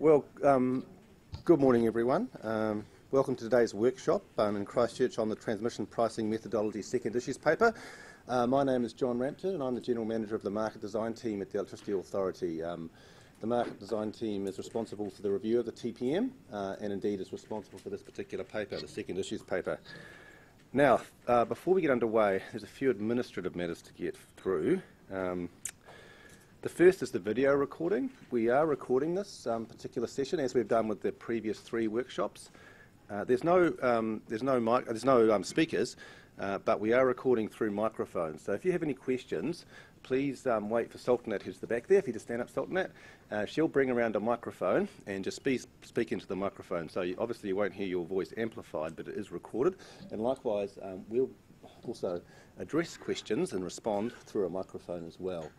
Well, good morning everyone. Welcome to today's workshop in Christchurch on the Transmission Pricing Methodology Second Issues paper. My name is John Rampton and I'm the General Manager of the Market Design Team at the Electricity Authority. The Market Design Team is responsible for the review of the TPM and indeed is responsible for this particular paper, the Second Issues paper. Now, before we get underway, there's a few administrative matters to get through. The first is the video recording. We are recording this particular session as we've done with the previous three workshops. There's no speakers, but we are recording through microphones. So if you have any questions, please wait for Sultanat, who's the back there. If you just stand up, Sultanat, she'll bring around a microphone and just speak into the microphone. So obviously you won't hear your voice amplified, but it is recorded. And likewise, we'll also address questions and respond through a microphone as well.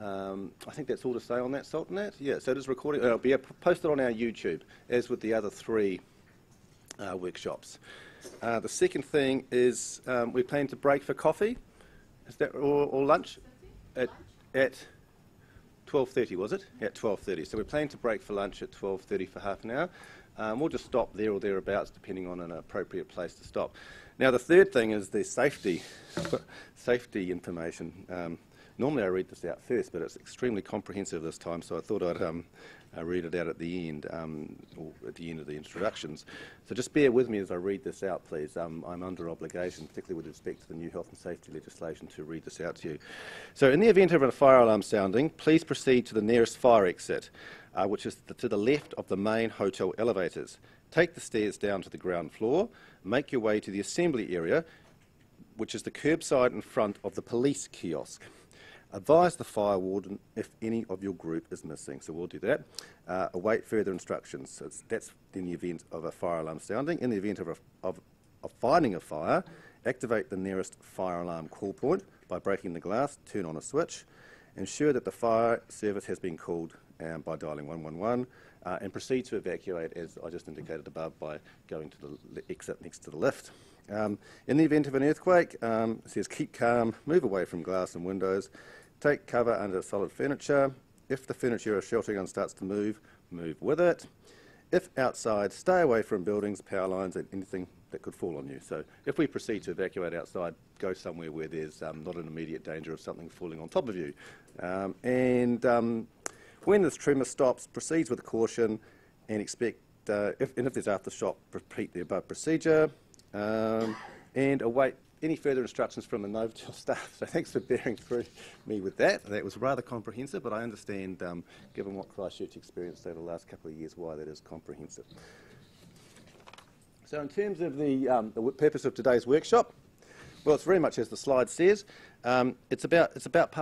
I think that's all to say on that, Sultanat. Yeah, so it is recording. It'll be posted on our YouTube, as with the other three workshops. The second thing is we plan to break for coffee. Is that or lunch? At 12:30, was it? Yeah, at 12:30. So we plan to break for lunch at 12:30 for half an hour. We'll just stop there or thereabouts, depending on an appropriate place to stop. Now, the third thing is the safety information. Normally I read this out first, but it's extremely comprehensive this time, so I thought I'd read it out at the end, or at the end of the introductions. So just bear with me as I read this out, please. I'm under obligation, particularly with respect to the new health and safety legislation, to read this out to you. So in the event of a fire alarm sounding, please proceed to the nearest fire exit, which is to the left of the main hotel elevators. Take the stairs down to the ground floor, make your way to the assembly area, which is the curbside in front of the police kiosk. Advise the fire warden if any of your group is missing. So we'll do that. Await further instructions. So that's in the event of a fire alarm sounding. In the event of finding a fire, activate the nearest fire alarm call point by breaking the glass, turn on a switch. Ensure that the fire service has been called by dialing 111 and proceed to evacuate, as I just indicated above, by going to the exit next to the lift. In the event of an earthquake, it says keep calm, move away from glass and windows, take cover under solid furniture. If the furniture or sheltering starts to move, move with it. If outside, stay away from buildings, power lines and anything that could fall on you. So if we proceed to evacuate outside, go somewhere where there's not an immediate danger of something falling on top of you. When this tremor stops, proceeds with caution and expect, if there's aftershock, repeat the above procedure. And await any further instructions from the Novotel staff. So thanks for bearing through me with that. That was rather comprehensive, but I understand, given what Christchurch experienced over the last couple of years, why that is comprehensive. So in terms of the purpose of today's workshop, well, it's very much as the slide says. It's about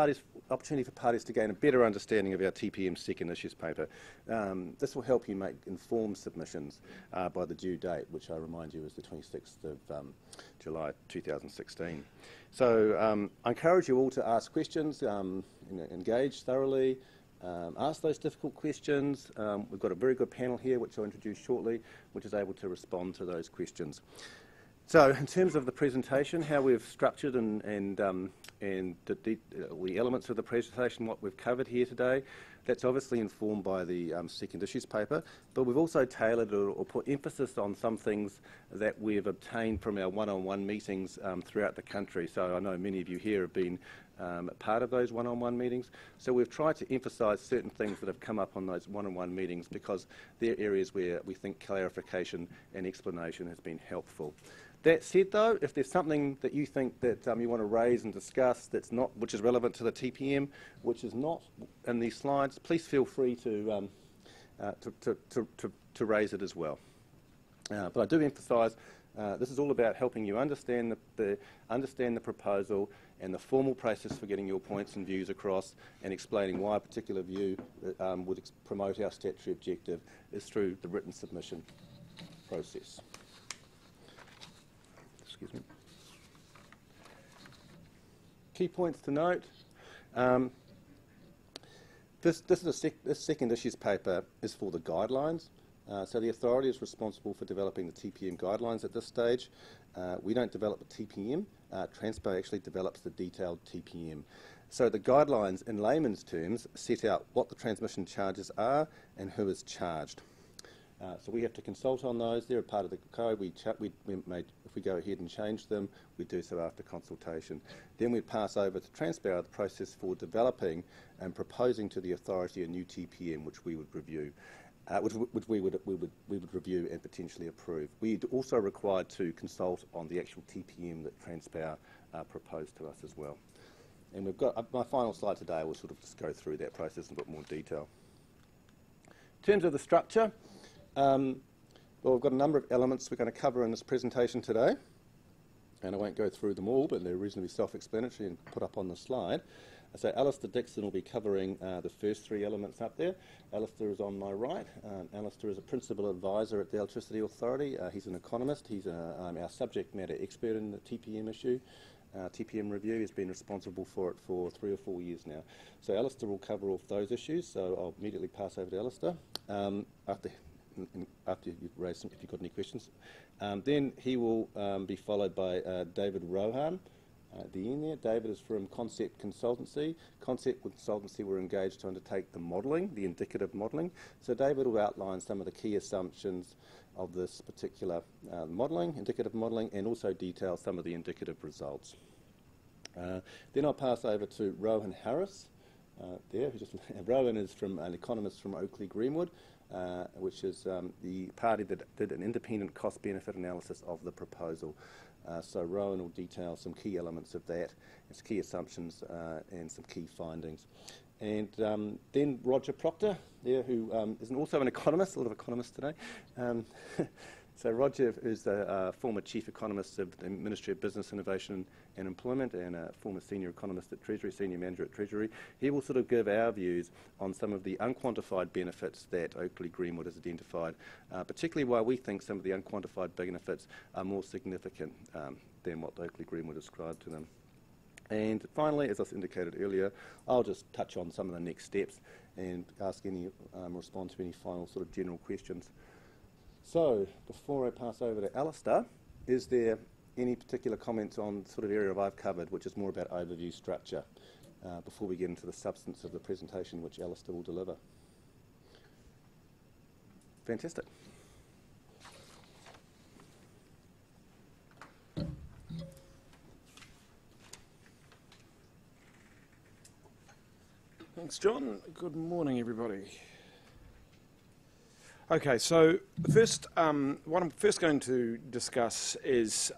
opportunity for parties to gain a better understanding of our TPM second issues paper. This will help you make informed submissions by the due date, which I remind you is the 26th of July 2016. So I encourage you all to ask questions, engage thoroughly, ask those difficult questions. We've got a very good panel here, which I'll introduce shortly, which is able to respond to those questions. So in terms of the presentation, how we've structured and the elements of the presentation, what we've covered here today, that's obviously informed by the second issues paper, but we've also tailored or put emphasis on some things that we've obtained from our one-on-one meetings throughout the country. So I know many of you here have been part of those one-on-one meetings. So we've tried to emphasise certain things that have come up on those one-on-one meetings because they're areas where we think clarification and explanation has been helpful. That said, though, if there's something that you think that you want to raise and discuss which is relevant to the TPM, which is not in these slides, please feel free to raise it as well. But I do emphasise this is all about helping you understand the proposal and the formal process for getting your points and views across, and explaining why a particular view would promote our statutory objective is through the written submission process. Excuse me. Key points to note. This second issues paper is for the guidelines. So the authority is responsible for developing the TPM guidelines at this stage. We don't develop the TPM. Transpo actually develops the detailed TPM. So the guidelines in layman's terms set out what the transmission charges are and who is charged. So we have to consult on those. They're a part of the code. If we go ahead and change them, we do so after consultation. Then we pass over to Transpara, the process for developing and proposing to the authority a new TPM, which we would review. Which we would review and potentially approve. We're also required to consult on the actual TPM that Transpara proposed to us as well. And we've got my final slide today. Will sort of just go through that process in a bit more detail. In terms of the structure, well, we've got a number of elements we're going to cover in this presentation today, and I won't go through them all, but they're reasonably self-explanatory and put up on the slide. So Alistair Dixon will be covering the first three elements up there. Alistair is on my right. Alistair is a principal advisor at the Electricity Authority. He's an economist. He's our subject matter expert in the TPM issue. TPM review. Has been responsible for it for 3 or 4 years now. So Alistair will cover off those issues, so I'll immediately pass over to Alistair after you've raised some, if you've got any questions. Then he will be followed by David Rohan. At the end there, David is from Concept Consultancy. Concept Consultancy were engaged to undertake the modelling, the indicative modelling. So David will outline some of the key assumptions of this particular modelling, indicative modelling, and also detail some of the indicative results. Then I'll pass over to Rohan Harris. Rohan is an economist from Oakley Greenwood, which is the party that did an independent cost-benefit analysis of the proposal. So Rohan will detail some key elements of that, its key assumptions and some key findings. And then Roger Proctor, there, who is also an economist, a lot of economists today. So Roger is a former chief economist of the Ministry of Business, Innovation and Employment, and a former senior economist at Treasury, senior manager at Treasury. He will sort of give our views on some of the unquantified benefits that Oakley Greenwood has identified, particularly why we think some of the unquantified benefits are more significant than what Oakley Greenwood ascribed to them. And finally, as I indicated earlier, I'll just touch on some of the next steps and ask any, respond to any final sort of general questions. So, before I pass over to Alistair, is there any particular comments on the sort of area I've covered, which is more about overview structure, before we get into the substance of the presentation which Alistair will deliver? Fantastic. Thanks, John. Good morning, everybody. Okay, so first, what I'm first going to discuss is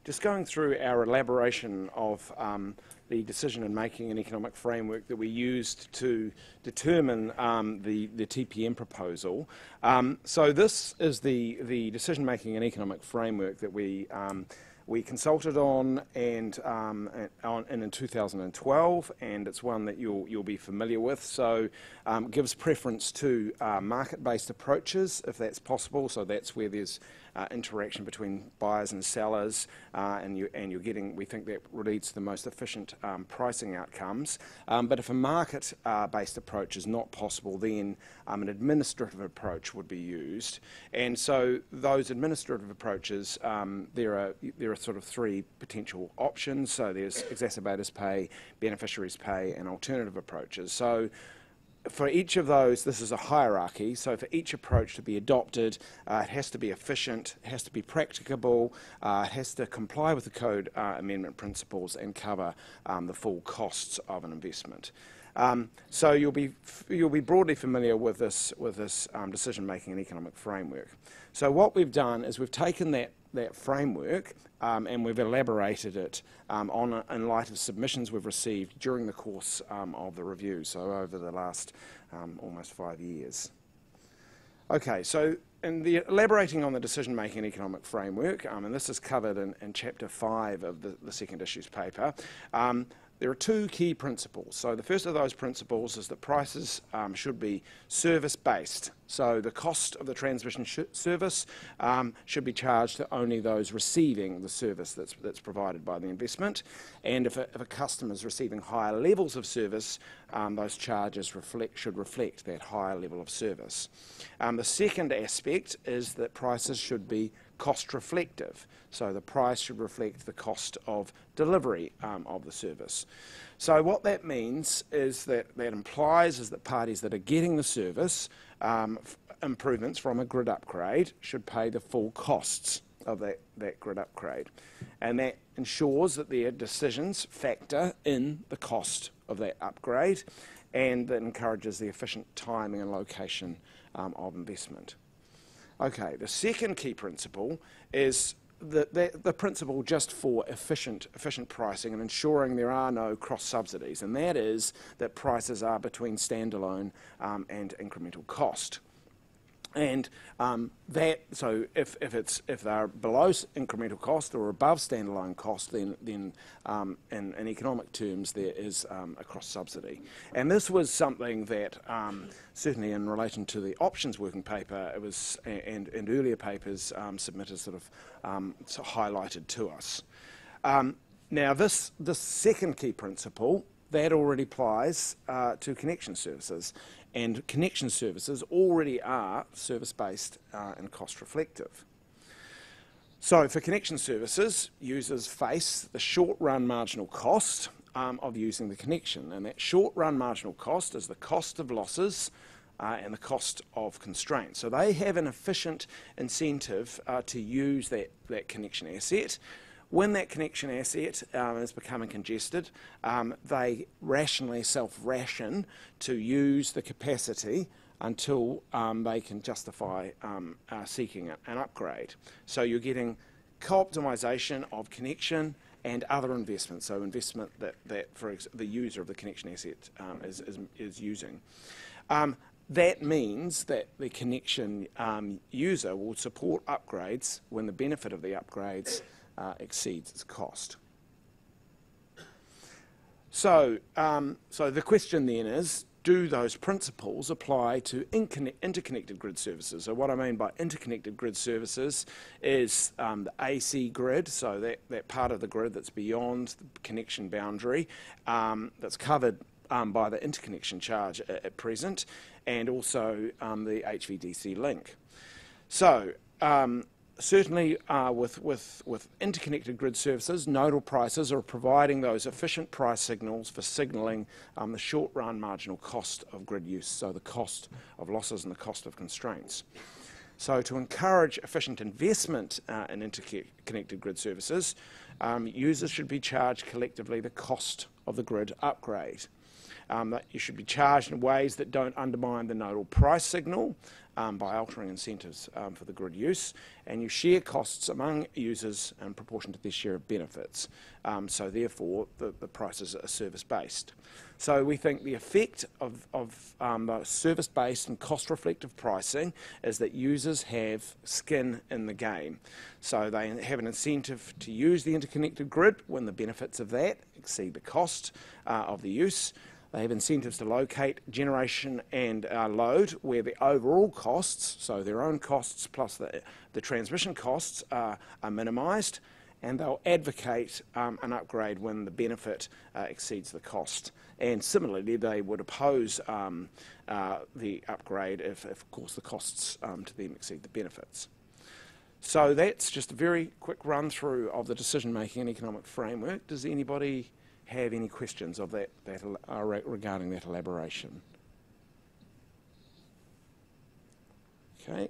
just going through our elaboration of the decision and making and economic framework that we used to determine the TPM proposal. So this is the decision making and economic framework that we consulted on and in 2012, and it's one that you'll be familiar with. So gives preference to market-based approaches if that's possible. So that's where there's interaction between buyers and sellers, and you're getting. We think that leads to the most efficient pricing outcomes. But if a market-based approach is not possible, then an administrative approach would be used. And so those administrative approaches, there are sort of three potential options. So there's exacerbators pay, beneficiaries pay, and alternative approaches. So for each of those, this is a hierarchy. So for each approach to be adopted, it has to be efficient, it has to be practicable, it has to comply with the code amendment principles and cover the full costs of an investment. So you'll be broadly familiar with this decision-making and economic framework. So what we've done is we've taken that framework and we've elaborated it in light of submissions we've received during the course of the review, so over the last almost 5 years. Okay, so in the elaborating on the decision-making and economic framework, and this is covered in Chapter 5 of the second issues paper, there are two key principles. So the first of those principles is that prices should be service-based. So the cost of the transmission service should be charged to only those receiving the service that's provided by the investment. And if a customer is receiving higher levels of service, those charges should reflect that higher level of service. The second aspect is that prices should be cost reflective. So the price should reflect the cost of delivery of the service. So what that means is that implies is that parties that are getting the service improvements from a grid upgrade should pay the full costs of that grid upgrade. And that ensures that their decisions factor in the cost of that upgrade, and that encourages the efficient timing and location of investment. Okay, the second key principle is the principle just for efficient pricing and ensuring there are no cross-subsidies, and that is that prices are between standalone and incremental cost. And so if they're below incremental cost or above standalone cost, then in economic terms there is a cross subsidy. And this was something that certainly in relation to the options working paper, it was and earlier papers submitted sort of highlighted to us. Now this second key principle that already applies to connection services. And connection services already are service-based and cost-reflective. So for connection services, users face the short-run marginal cost of using the connection. And that short-run marginal cost is the cost of losses and the cost of constraints. So they have an efficient incentive to use that connection asset. When that connection asset is becoming congested, they rationally self-ration to use the capacity until they can justify seeking an upgrade. So you're getting co-optimisation of connection and other investment, so investment that for the user of the connection asset is using. That means that the connection user will support upgrades when the benefit of the upgrades exceeds its cost. So the question then is, do those principles apply to interconnected grid services? So what I mean by interconnected grid services is the AC grid, so that part of the grid that's beyond the connection boundary, that's covered by the interconnection charge at present, and also the HVDC link. So certainly with interconnected grid services, nodal prices are providing those efficient price signals for signalling the short-run marginal cost of grid use, so the cost of losses and the cost of constraints. So to encourage efficient investment in interconnected grid services, users should be charged collectively the cost of the grid upgrade. That you should be charged in ways that don't undermine the nodal price signal by altering incentives for the grid use, and you share costs among users in proportion to their share of benefits. So therefore, the prices are service-based. So we think the effect of the service-based and cost-reflective pricing is that users have skin in the game. So they have an incentive to use the interconnected grid when the benefits of that exceed the cost of the use. They have incentives to locate generation and load where the overall costs, so their own costs plus the transmission costs, are minimised, and they'll advocate an upgrade when the benefit exceeds the cost. And similarly, they would oppose the upgrade if, of course, the costs to them exceed the benefits. So that's just a very quick run-through of the decision-making and economic framework. Does anybody have any questions of that regarding that elaboration? Okay,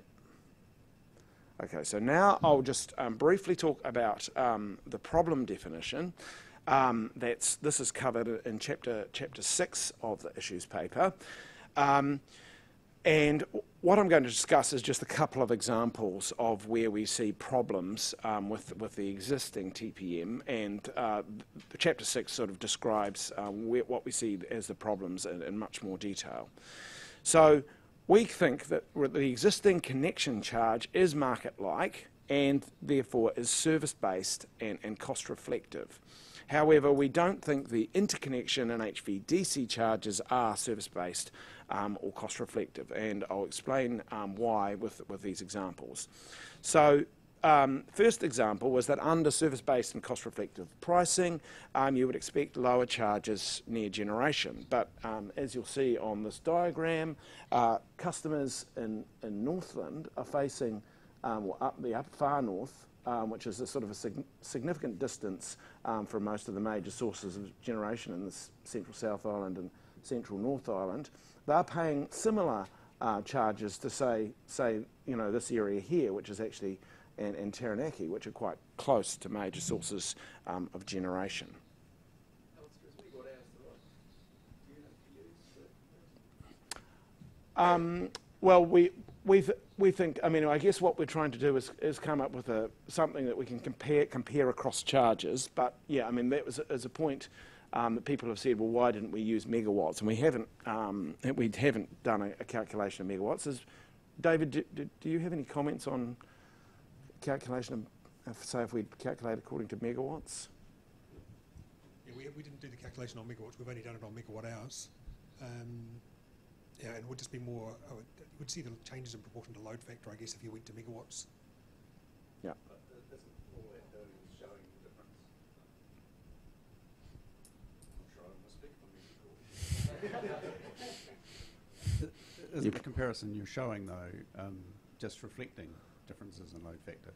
so now I'll just briefly talk about the problem definition. This is covered in chapter 6 of the issues paper. And what I'm going to discuss is just a couple of examples of where we see problems with the existing TPM, and the Chapter 6 sort of describes what we see as the problems in much more detail. So we think that the existing connection charge is market-like and therefore is service-based and cost-reflective. However, we don't think the interconnection and HVDC charges are service-based or cost-reflective, and I'll explain why with these examples. So, first example was that under service-based and cost-reflective pricing, you would expect lower charges near generation. But as you'll see on this diagram, customers in Northland are facing or up the far north, which is a sort of a significant distance from most of the major sources of generation in the central South Island and central North Island, they're paying similar charges to say this area here, which is actually and Taranaki, which are quite close to major sources of generation. Well, we think. I mean, I guess what we're trying to do is come up with something that we can compare across charges. But yeah, I mean, that was as a point that people have said, well, why didn't we use megawatts? And we haven't done a calculation of megawatts. David, do you have any comments on calculation of, say, if we calculate according to megawatts? Yeah, we didn't do the calculation on megawatts. We've only done it on megawatt hours. Yeah, and it would just be more. We'd see the changes in proportion to load factor, I guess, if you went to megawatts. Yeah. But isn't all that doing is showing the difference? I'm sure I'm speaking. Isn't the comparison you're showing, though, just reflecting differences in load factor?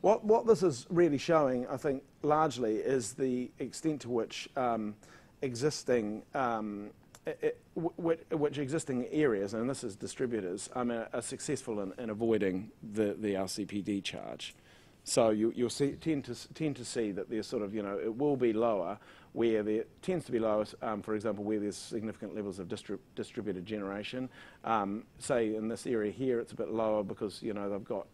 What this is really showing, I think, largely is the extent to which existing existing areas, and this is distributors, are successful in avoiding the RCPD charge. So you'll tend to see that there's sort of, it will be lower where there tends to be lower, for example, where there's significant levels of distributed generation. Say in this area here, it's a bit lower because they've got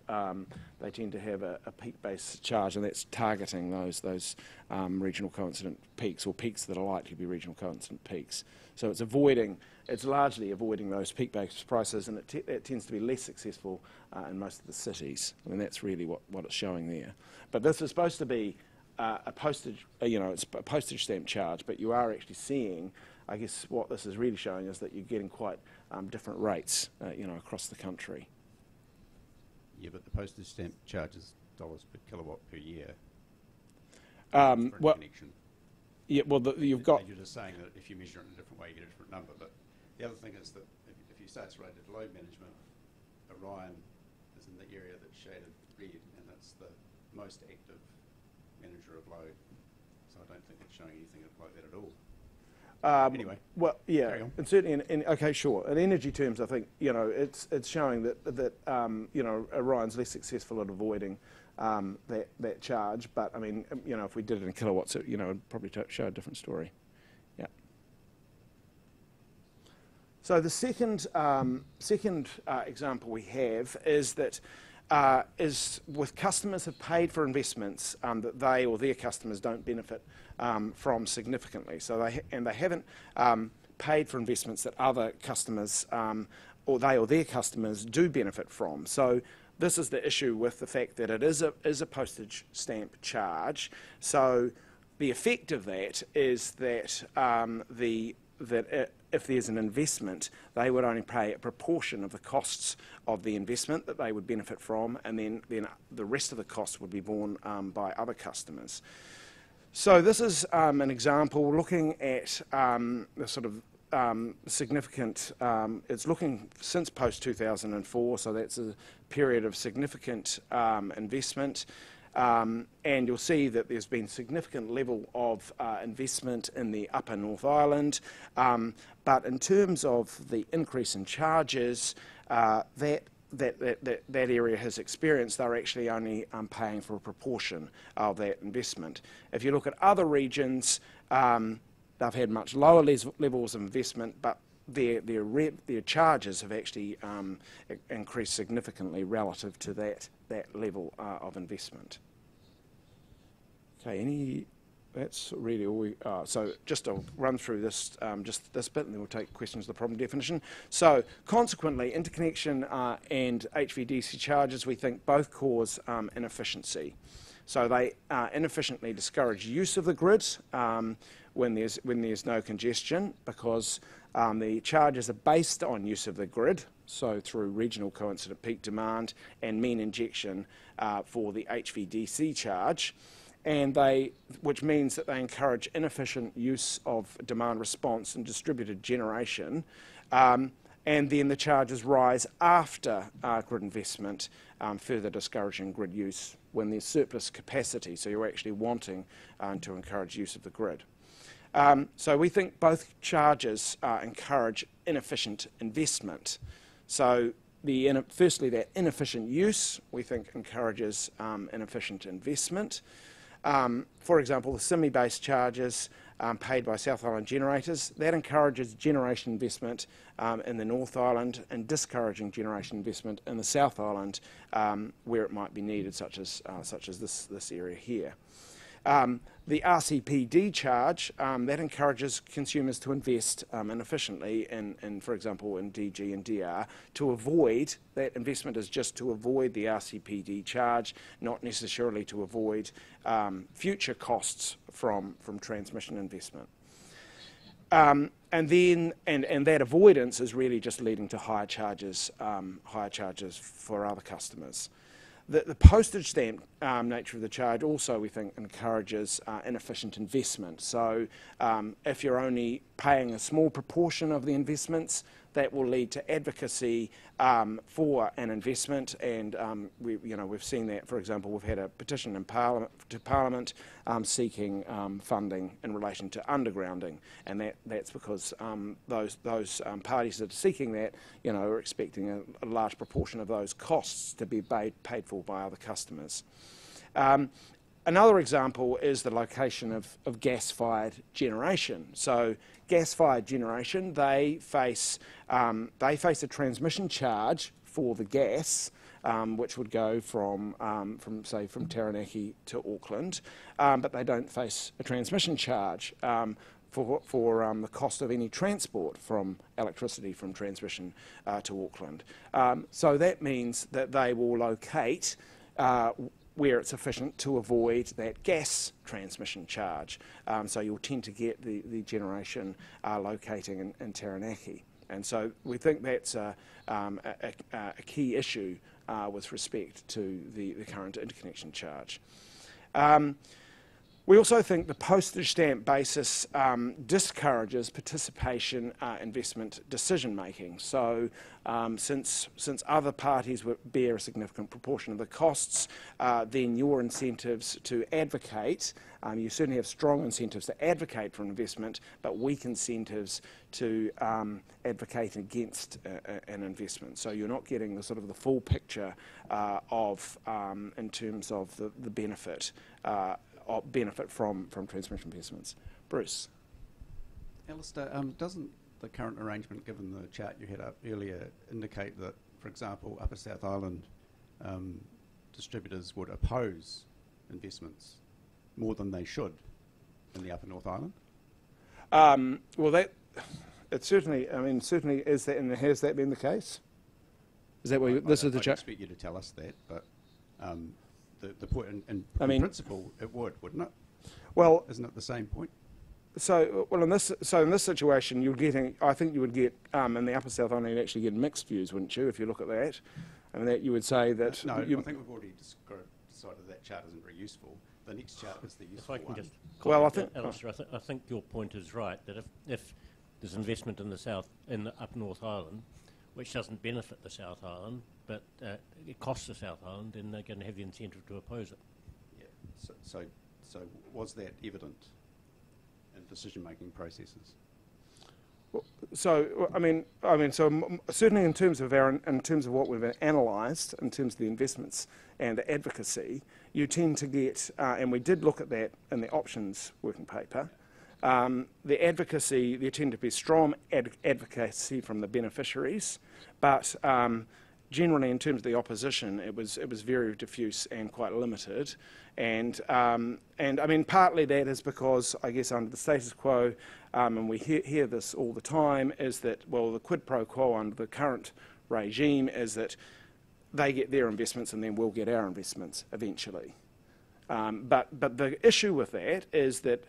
they tend to have a peak-based charge, and that's targeting those regional coincident peaks, or peaks that are likely to be regional coincident peaks. So it's largely avoiding those peak-based prices, and it tends to be less successful in most of the cities. I mean, that's really what it's showing there. But this is supposed to be a postage, it's a postage stamp charge, but you are actually seeing, I guess what this is really showing is that you're getting quite different rates, across the country. Yeah, but the postage stamp charge is dollars per kilowatt per year. Well, connection. Yeah, well, you've got. You're just saying that if you measure it in a different way, you get a different number. But the other thing is that if you say it's related to load management, Orion is in the area that's shaded red, and that's the most active manager of load. So I don't think it's showing anything like that at all. Anyway. Well, yeah, and certainly okay, sure. In energy terms, I think it's showing that Orion's less successful at avoiding that charge. But I mean, if we did it in kilowatts, it'd probably show a different story. Yeah. So the second example we have is that is with customers have paid for investments that they or their customers don't benefit from significantly. So they haven't paid for investments that other customers or they or their customers do benefit from. So this is the issue with the fact that it is a postage stamp charge. So the effect of that is that if there's an investment, they would only pay a proportion of the costs of the investment that they would benefit from, and then the rest of the costs would be borne by other customers. So this is an example looking at the sort of significant, it's looking since post-2004, so that's a period of significant investment. And you'll see that there's been significant level of investment in the upper North Island, but in terms of the increase in charges that area has experienced, they're actually only paying for a proportion of that investment. If you look at other regions, they've had much lower levels of investment, but their charges have actually increased significantly relative to that level of investment. Okay, that's really all we are. So just I'll run through this, just this bit, and then we'll take questions of the problem definition. So consequently, interconnection and HVDC charges, we think both cause inefficiency. So they inefficiently discourage use of the grid when there's no congestion, because the charges are based on use of the grid, so through regional coincident peak demand and mean injection for the HVDC charge, and which means that they encourage inefficient use of demand response and distributed generation. and then the charges rise after grid investment, further discouraging grid use when there's surplus capacity, so you're actually wanting to encourage use of the grid. So we think both charges encourage inefficient investment. So firstly, that inefficient use, we think, encourages inefficient investment. For example, the SIMI-based charges paid by South Island generators, that encourages generation investment in the North Island and discouraging generation investment in the South Island where it might be needed, such as this area here. The RCPD charge, that encourages consumers to invest inefficiently in, for example, in DG and DR, to avoid, that investment is just to avoid the RCPD charge, not necessarily to avoid future costs from transmission investment. And that avoidance is really just leading to higher charges for other customers. The postage stamp nature of the charge also, we think, encourages inefficient investment. So if you're only paying a small proportion of the investments, that will lead to advocacy for an investment, and we've seen that. For example, we've had a petition in Parliament seeking funding in relation to undergrounding, and that's because those parties that are seeking that, are expecting a large proportion of those costs to be paid for by other customers. Another example is the location of gas-fired generation. So gas-fired generation, they face a transmission charge for the gas, which would go from Taranaki to Auckland, but they don't face a transmission charge for the cost of any transport from electricity from transmission to Auckland. So that means that they will locate where it's efficient to avoid that gas transmission charge. So you'll tend to get the generation locating in Taranaki. And so we think that's a key issue with respect to the current interconnection charge. We also think the postage stamp basis discourages participation investment decision making. So since other parties bear a significant proportion of the costs, then your incentives to advocate, you certainly have strong incentives to advocate for an investment, but weak incentives to advocate against an investment. So you're not getting the full picture in terms of the benefit from transmission investments. Bruce. Alistair, doesn't the current arrangement, given the chart you had up earlier, indicate that, for example, Upper South Island distributors would oppose investments more than they should in the Upper North Island? Well, it certainly is that, and has that been the case? Is that what this is the chart? I expect you to tell us that, but the point, in principle, it would, wouldn't it? Well, isn't it the same point? So, in this situation, I think you would get in the Upper South Island, you'd actually get mixed views, wouldn't you? If you look at that, that you would say that. No, I think we've already decided that chart isn't very useful. The next chart is the useful one. Just well, Alistair, I think your point is right, that if there's investment in the Upper North Island, which doesn't benefit the South Island, but it costs the South Island, then they're going to have the incentive to oppose it. Yeah. So was that evident in decision-making processes? So certainly in terms of what we've analysed, in terms of the investments and the advocacy, you tend to get, and we did look at that in the options working paper. The advocacy, there tend to be strong advocacy from the beneficiaries, but generally in terms of the opposition, it was very diffuse and quite limited. And partly that is because, I guess, under the status quo, and we hear this all the time, is that, well, the quid pro quo under the current regime is that they get their investments and then we'll get our investments eventually. But the issue with that is that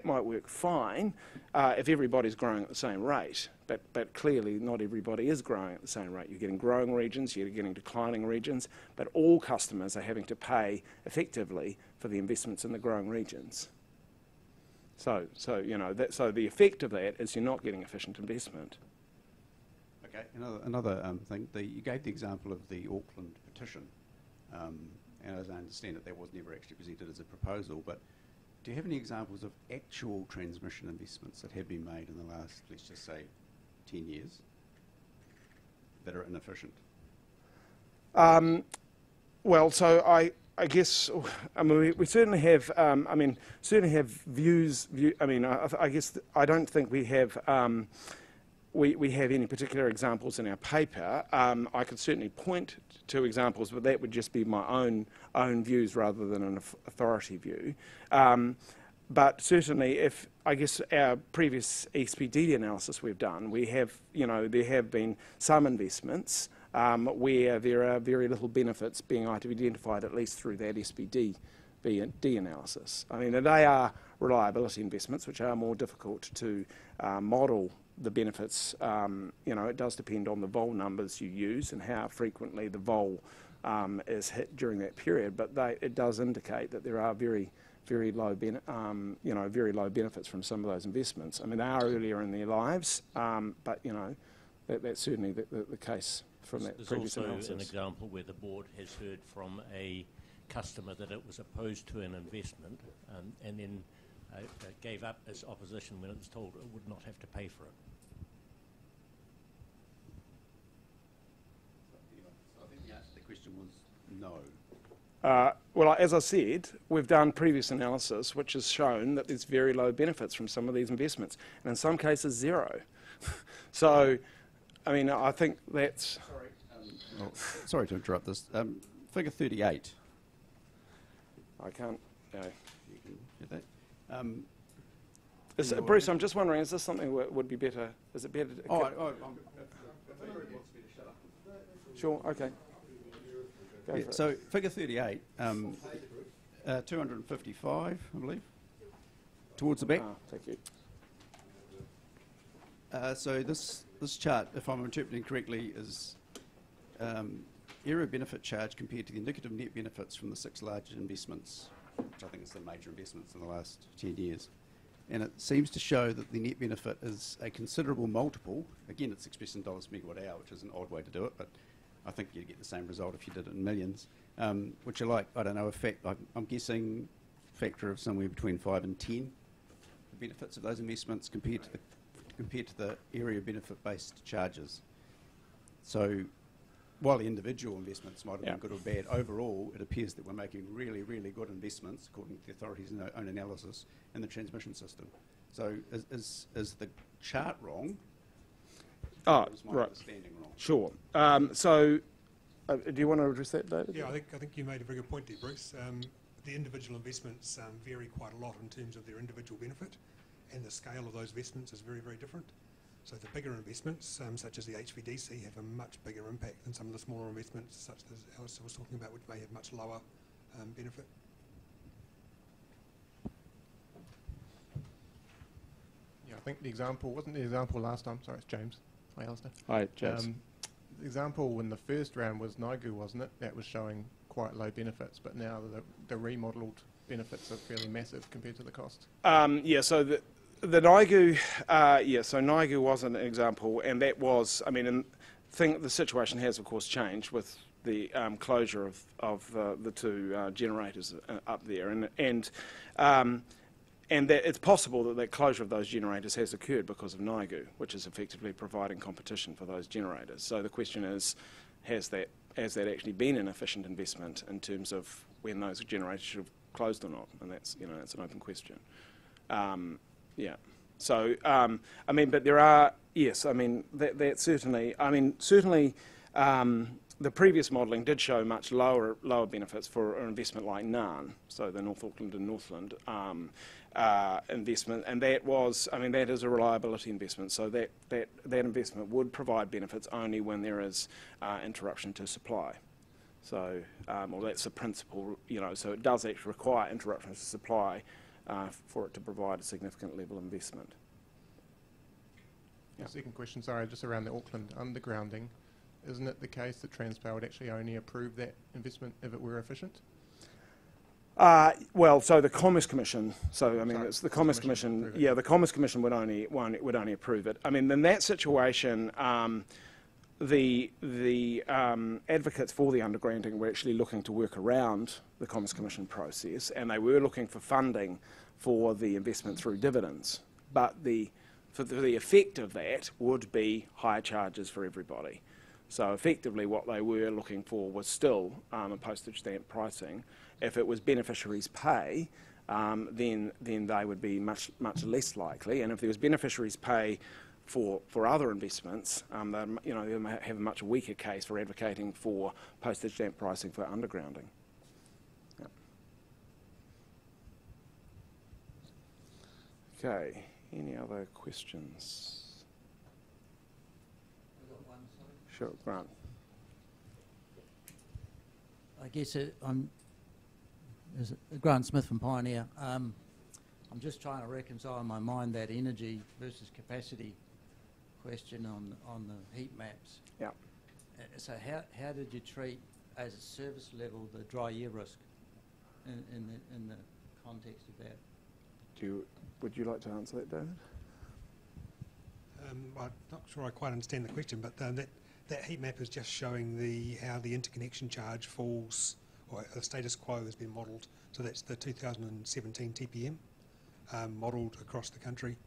might work fine if everybody's growing at the same rate, but clearly not everybody is growing at the same rate. You're getting growing regions, you're getting declining regions, but all customers are having to pay effectively for the investments in the growing regions. So the effect of that is you're not getting efficient investment. Okay. Another thing, you gave the example of the Auckland petition, and as I understand it, that was never actually presented as a proposal, but do you have any examples of actual transmission investments that have been made in the last, let's just say, 10 years that are inefficient? Well, so I guess, I mean, we certainly have, certainly have views. I guess I don't think we have. We have any particular examples in our paper. I could certainly point to examples, but that would just be my own views rather than an authority view. But certainly, if I guess our previous ESPD analysis we've done, we have, there have been some investments where there are very little benefits being identified, at least through that SPD analysis. I mean, they are reliability investments, which are more difficult to model the benefits. It does depend on the vol numbers you use and how frequently the vol is hit during that period. But it does indicate that there are very low benefits from some of those investments. I mean, they are earlier in their lives, but that's certainly the case from that previous analysis. There's also an example where the board has heard from a customer that it was opposed to an investment, and then gave up its opposition when it was told it would not have to pay for it. So I think the answer to the question was no. Well, as I said, we've done previous analysis which has shown that there's very low benefits from some of these investments, and in some cases zero. So, I mean, I think that's... Sorry to interrupt this. Figure 38. I can't... You can get that. Bruce, I'm just wondering, is this something that would be better? Is it better to... Sure, okay. Yeah, so figure 38, 255, I believe, towards the back. Thank you. So this chart, if I'm interpreting correctly, is area benefit charge compared to the indicative net benefits from the 6 large investments, which I think is the major investments in the last 10 years. And it seems to show that the net benefit is a considerable multiple. Again, it's expressed in dollars per megawatt hour, which is an odd way to do it, but I think you'd get the same result if you did it in millions, which are like, I don't know, I'm guessing factor of somewhere between 5 and 10, the benefits of those investments compared to the area benefit-based charges. So while the individual investments might have been good or bad, overall it appears that we're making really, really good investments, according to the authorities' own analysis, in the transmission system. So is the chart wrong? Oh, is my right. understanding wrong? Sure. Do you want to address that, David? Yeah, I think you made a very good point there, Bruce. The individual investments vary quite a lot in terms of their individual benefit, and the scale of those investments is very, very different. So the bigger investments, such as the HVDC, have a much bigger impact than some of the smaller investments, such as Alistair was talking about, which may have much lower benefit. Yeah, I think the example, wasn't the example last time? Sorry, it's James. Hi, Alistair. Hi, James. The example in the first round was Naigu, wasn't it? That was showing quite low benefits, but now the remodelled benefits are fairly massive compared to the cost. So the Naigu, so Naigu was an example, and that was, the situation has, of course, changed with the closure of the two generators up there, and that it's possible that closure of those generators has occurred because of Naigu, which is effectively providing competition for those generators. So the question is, has that actually been an efficient investment in terms of when those generators should have closed or not? And that's that's an open question. So but there are that certainly the previous modelling did show much lower benefits for an investment like Nairn, so the North Auckland and Northland investment, and that was, that is a reliability investment, so that investment would provide benefits only when there is interruption to supply. So, that's the principle, so it does actually require interruption to supply for it to provide a significant level of investment. The second question, sorry, just around the Auckland undergrounding. Isn't it the case that Transpower would actually only approve that investment if it were efficient? So the Commerce Commission. It's the Commerce Commission. Yeah, the Commerce Commission would only approve it. In that situation, the advocates for the undergrounding were actually looking to work around the Commerce Commission process, and they were looking for funding for the investment through dividends. But the effect of that would be higher charges for everybody. So effectively what they were looking for was still a postage stamp pricing. If it was beneficiaries pay, then they would be much less likely. And if there was beneficiaries pay for other investments, they may have a much weaker case for advocating for postage stamp pricing for undergrounding. Yep. Okay, any other questions? Sure, Grant. I guess I'm Grant Smith from Pioneer. I'm just trying to reconcile in my mind that energy versus capacity question on the heat maps. Yeah. So how did you treat as a service level the dry year risk in the context of that? Would you like to answer that, David? I'm not sure I quite understand the question, but that heat map is just showing how the interconnection charge falls, or the status quo has been modelled. So that's the 2017 TPM modelled across the country.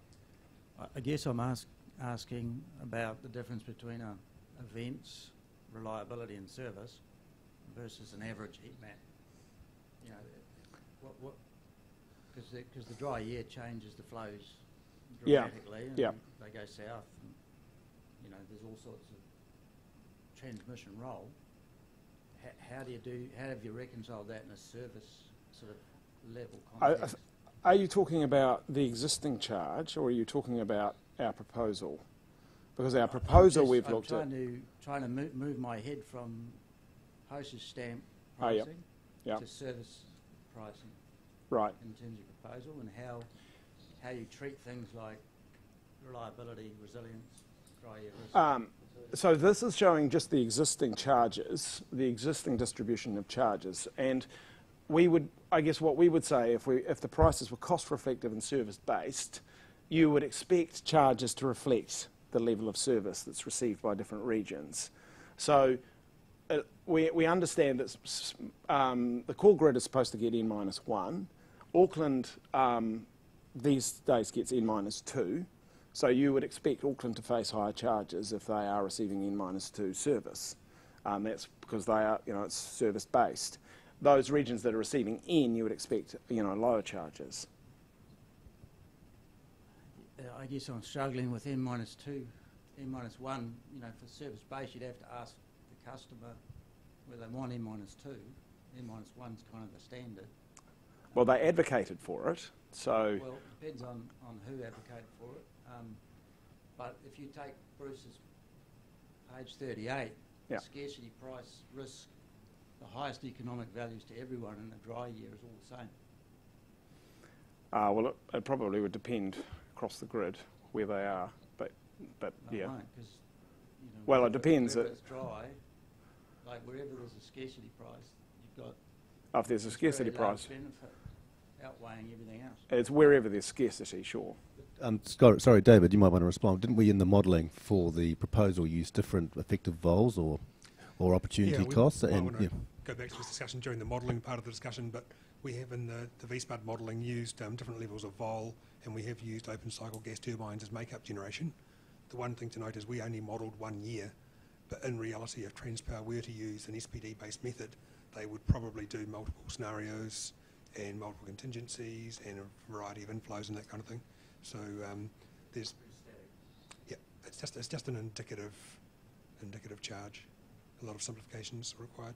I guess I'm asking about the difference between events, reliability and service versus an average heat map. You know, because the dry year changes the flows dramatically, and they go south. And, you know, there's all sorts of transmission role. How have you reconciled that in a service sort of level context? Are you talking about the existing charge, or are you talking about our proposal? Because our proposal we've looked at. I'm trying to move my head from postage stamp pricing to service pricing. Right. In terms of proposal, and how you treat things like reliability, resilience, dry year risk. So this is showing just the existing charges, the existing distribution of charges, and I guess what we would say, if the prices were cost reflective and service based, you would expect charges to reflect the level of service that's received by different regions. So we understand that the core grid is supposed to get N-1. Auckland these days gets N-2. So you would expect Auckland to face higher charges if they are receiving N-2 service. That's because they are, it's service based. Those regions that are receiving N, you would expect, lower charges. I guess I'm struggling with N-2, N-1. For service base, you'd have to ask the customer whether they want N-2. N-1's kind of the standard. Well, they advocated for it, so. Well, it depends on who advocated for it. But if you take Bruce's page 38, scarcity price risk, the highest economic values to everyone in the dry year is all the same. Well, it probably would depend across the grid where they are, but yeah. Won't, well, it depends. Wherever it's dry, like wherever there's a scarcity price, you've got. If there's a scarcity price, benefit outweighing everything else. It's wherever there's scarcity, sure. Sorry, David, you might want to respond. Didn't we in the modelling for the proposal use different effective vols or opportunity costs? I want to go back to this discussion during the modelling part of the discussion, but we have in the VSPUD modelling used different levels of vol, and we have used open cycle gas turbines as make-up generation. The one thing to note is we only modelled 1 year, but in reality if Transpower were to use an SPD-based method, they would probably do multiple scenarios and multiple contingencies and a variety of inflows and that kind of thing. So it's just an indicative charge. A lot of simplifications are required.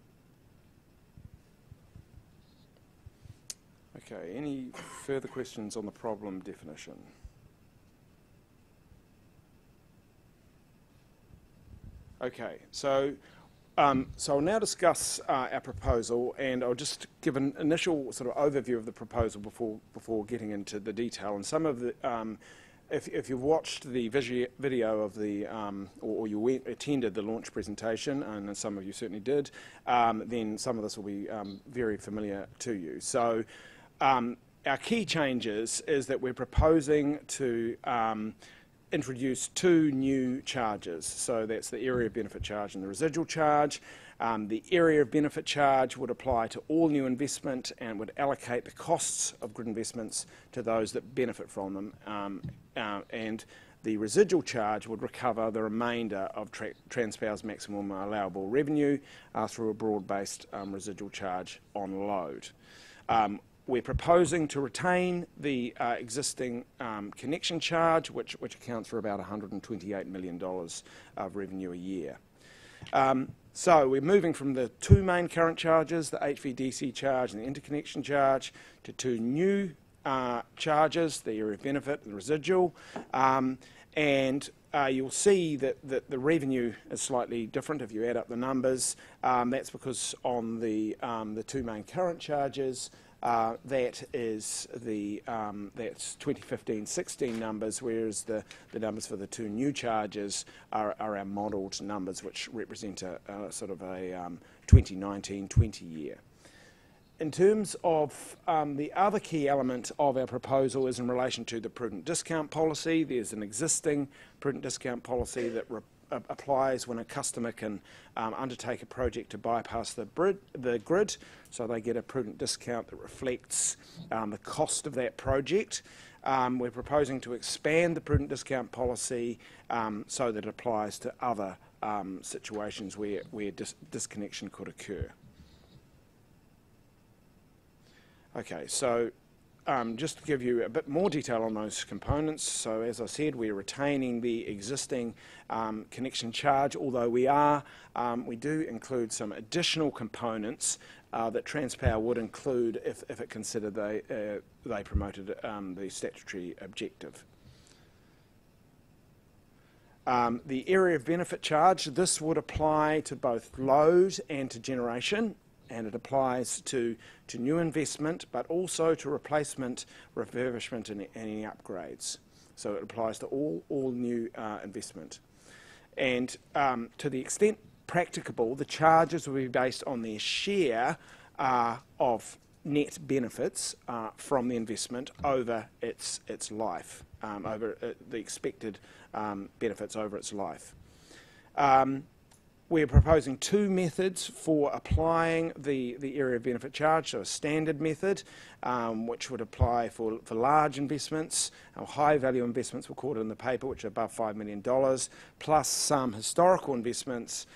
Okay, any further questions on the problem definition? Okay, so I'll now discuss our proposal, and I'll just give an initial sort of overview of the proposal before getting into the detail. And some of the, if you've watched the video of the, or you attended the launch presentation, and some of you certainly did, then some of this will be very familiar to you. So our key changes is that we're proposing to introduce two new charges. So that's the area of benefit charge and the residual charge. The area of benefit charge would apply to all new investment and would allocate the costs of grid investments to those that benefit from them. And the residual charge would recover the remainder of Transpower's maximum allowable revenue through a broad-based residual charge on load. We're proposing to retain the existing connection charge, which accounts for about $128 million of revenue a year. So we're moving from the two main current charges, the HVDC charge and the interconnection charge, to two new charges, the area of benefit and the residual. And you'll see that the revenue is slightly different if you add up the numbers. That's because on the two main current charges, that is that's 2015-16 numbers, whereas the numbers for the two new charges are our modelled numbers, which represent a sort of a 2019-20 year. In terms of the other key element of our proposal is in relation to the prudent discount policy. There's an existing prudent discount policy that applies when a customer can undertake a project to bypass the grid, so they get a prudent discount that reflects the cost of that project. We're proposing to expand the prudent discount policy so that it applies to other situations where disconnection could occur. Okay, so just to give you a bit more detail on those components, so as I said, we're retaining the existing connection charge, although we do include some additional components that Transpower would include if it considered they promoted the statutory objective. The area of benefit charge, this would apply to both load and to generation, and it applies to new investment, but also to replacement, refurbishment, and any upgrades. So it applies to all new investment. And to the extent practicable, the charges will be based on their share of net benefits from the investment over its life, over the expected benefits over its life. We're proposing two methods for applying the area of benefit charge. So a standard method, which would apply for large investments, high value investments, we'll call it in the paper, which are above $5 million, plus some historical investments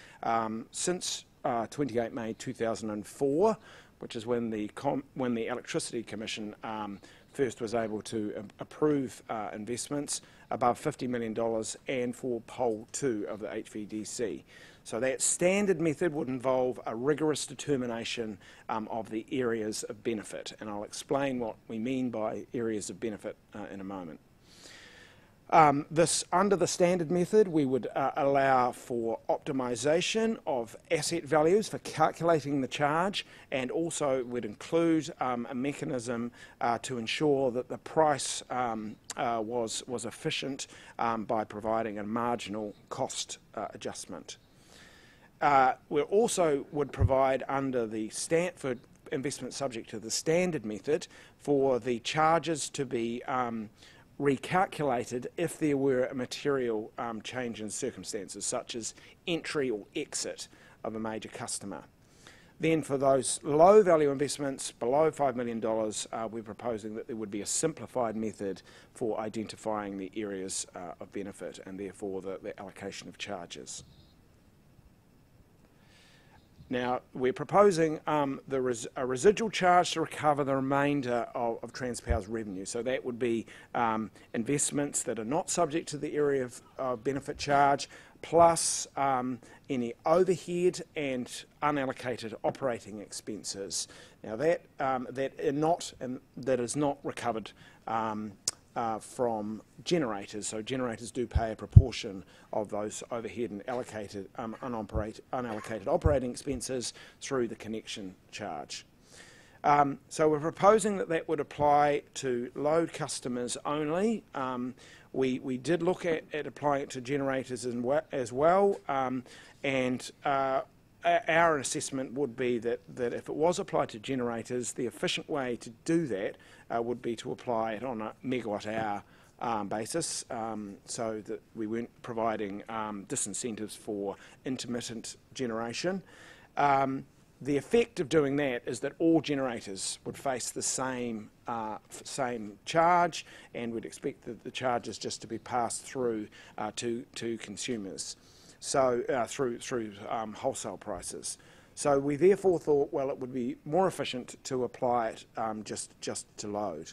since 28 May 2004, which is when the Electricity Commission first was able to approve investments above $50 million and for Pole 2 of the HVDC. So that standard method would involve a rigorous determination of the areas of benefit, and I'll explain what we mean by areas of benefit in a moment. Under the standard method, we would allow for optimisation of asset values for calculating the charge, and also would include a mechanism to ensure that the price was efficient by providing a marginal cost adjustment. We also would provide under the for investment subject to the standard method for the charges to be recalculated if there were a material change in circumstances, such as entry or exit of a major customer. Then for those low value investments below $5 million, we're proposing that there would be a simplified method for identifying the areas of benefit and therefore the allocation of charges. Now, we're proposing a residual charge to recover the remainder of Transpower's revenue. So that would be investments that are not subject to the area of benefit charge, plus any overhead and unallocated operating expenses. Now, that is not recovered from generators. So generators do pay a proportion of those overhead and unallocated operating expenses through the connection charge. So we're proposing that would apply to load customers only. We did look at applying it to generators as well, and our assessment would be that if it was applied to generators, the efficient way to do that would be to apply it on a megawatt hour basis, so that we weren't providing disincentives for intermittent generation. The effect of doing that is that all generators would face the same charge, and we'd expect the charges just to be passed through to consumers, so through wholesale prices. So we therefore thought, well, it would be more efficient to apply it just to load.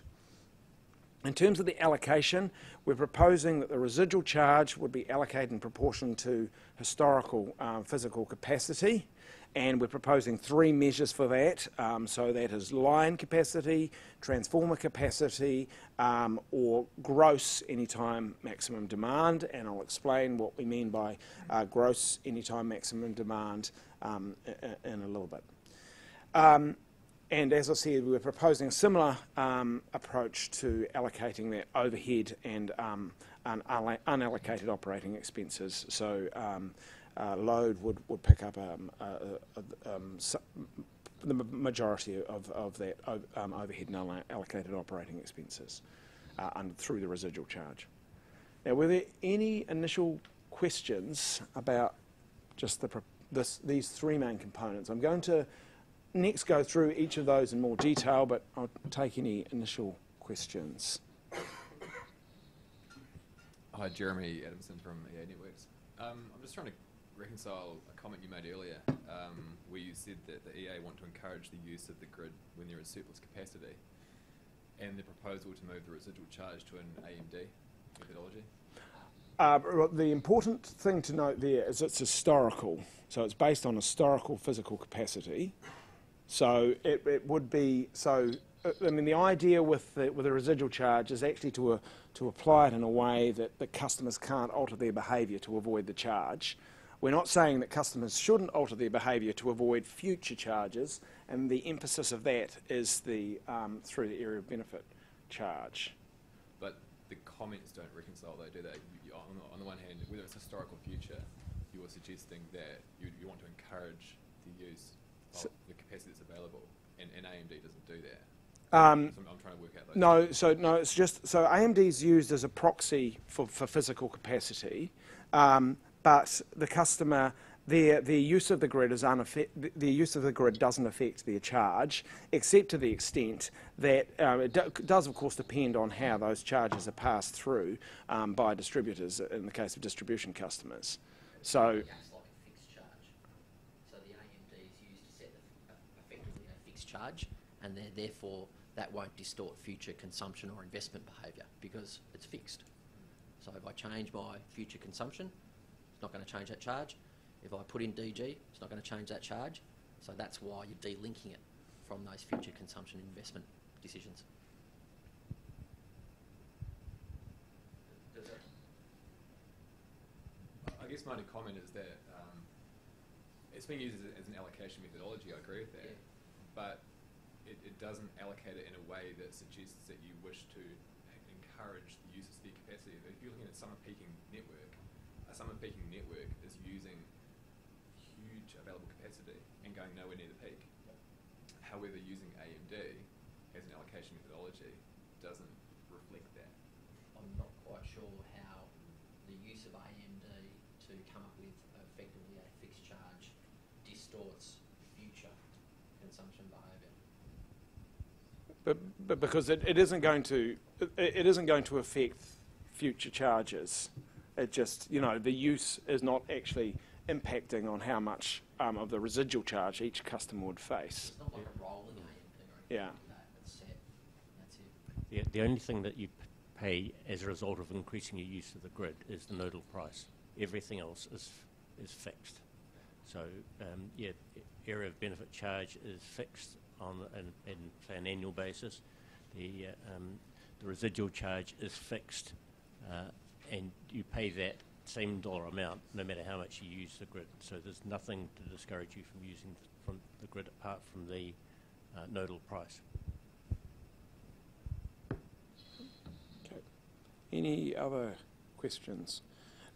In terms of the allocation, we're proposing that the residual charge would be allocated in proportion to historical physical capacity, and we're proposing 3 measures for that. So that is line capacity, transformer capacity, or gross anytime maximum demand, and I'll explain what we mean by gross anytime maximum demand in a little bit. And as I said, we're proposing a similar approach to allocating that overhead and unallocated operating expenses. So load would pick up the majority of that overhead and unallocated operating expenses through the residual charge. Now, were there any initial questions about just these 3 main components? I'm going to next go through each of those in more detail, but I'll take any initial questions. Hi, Jeremy Adamson from EA Networks. I'm just trying to reconcile a comment you made earlier where you said that the EA want to encourage the use of the grid when there is surplus capacity, and the proposal to move the residual charge to an AMD methodology. The important thing to note there is it's historical, so it's based on historical physical capacity. So it would be, so I mean, the idea with the residual charge is actually to apply it in a way that the customers can't alter their behaviour to avoid the charge. We're not saying that customers shouldn't alter their behaviour to avoid future charges, and the emphasis of that is through the area of benefit charge. But the comments don't reconcile though, do they? On the one hand, whether it's historical future, you are suggesting that you want to encourage the use of the capacity that's available, and AMD doesn't do that. So I'm trying to work out those. No, it's just, so AMD is used as a proxy for physical capacity, but the customer, their use of the grid is the use of the grid doesn't affect their charge, except to the extent that it does, of course, depend on how those charges are passed through by distributors in the case of distribution customers. So. It's like a fixed charge. So the AMD is used to set effectively a fixed charge, and therefore that won't distort future consumption or investment behaviour because it's fixed. So if I change my future consumption, it's not going to change that charge. If I put in DG, it's not going to change that charge. So that's why you're delinking it from those future consumption and investment decisions. I guess my only comment is that it's being used as an allocation methodology. I agree with that, yeah. But it doesn't allocate it in a way that suggests that you wish to encourage the use of spare capacity. If you're looking at summer peaking network, a summer peaking network is using huge available capacity and going nowhere near the peak. Yep. However, using AMD as an allocation methodology doesn't reflect that. I'm not quite sure how the use of AMD to come up with effectively a fixed charge distorts future consumption behaviour. But because it isn't going to affect future charges. It just, the use is not actually impacting on how much of the residual charge each customer would face. It's not like a rolling AMD or anything Yeah. like that. It's set. That's it. Yeah, the only thing that you pay as a result of increasing your use of the grid is the nodal price. Everything else is fixed. So, area of benefit charge is fixed on say an annual basis. The residual charge is fixed, and you pay that same dollar amount no matter how much you use the grid. So there's nothing to discourage you from using from the grid apart from the nodal price. Okay. Any other questions?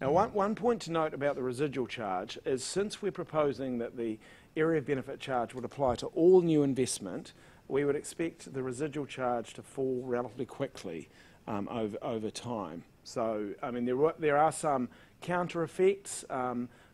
Now, one point to note about the residual charge is since we're proposing that the area of benefit charge would apply to all new investment, we would expect the residual charge to fall relatively quickly over time. So, I mean, there are some counter effects.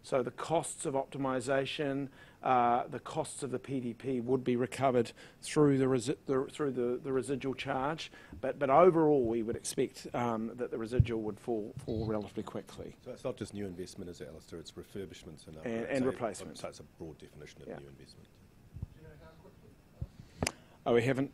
So the costs of optimisation, the costs of the PDP would be recovered through the residual charge, but overall we would expect that the residual would fall relatively quickly. So it's not just new investment, is it, Alistair? It's refurbishments and replacement. So it's a broad definition of new investment. Do you know how quickly? Oh, we haven't.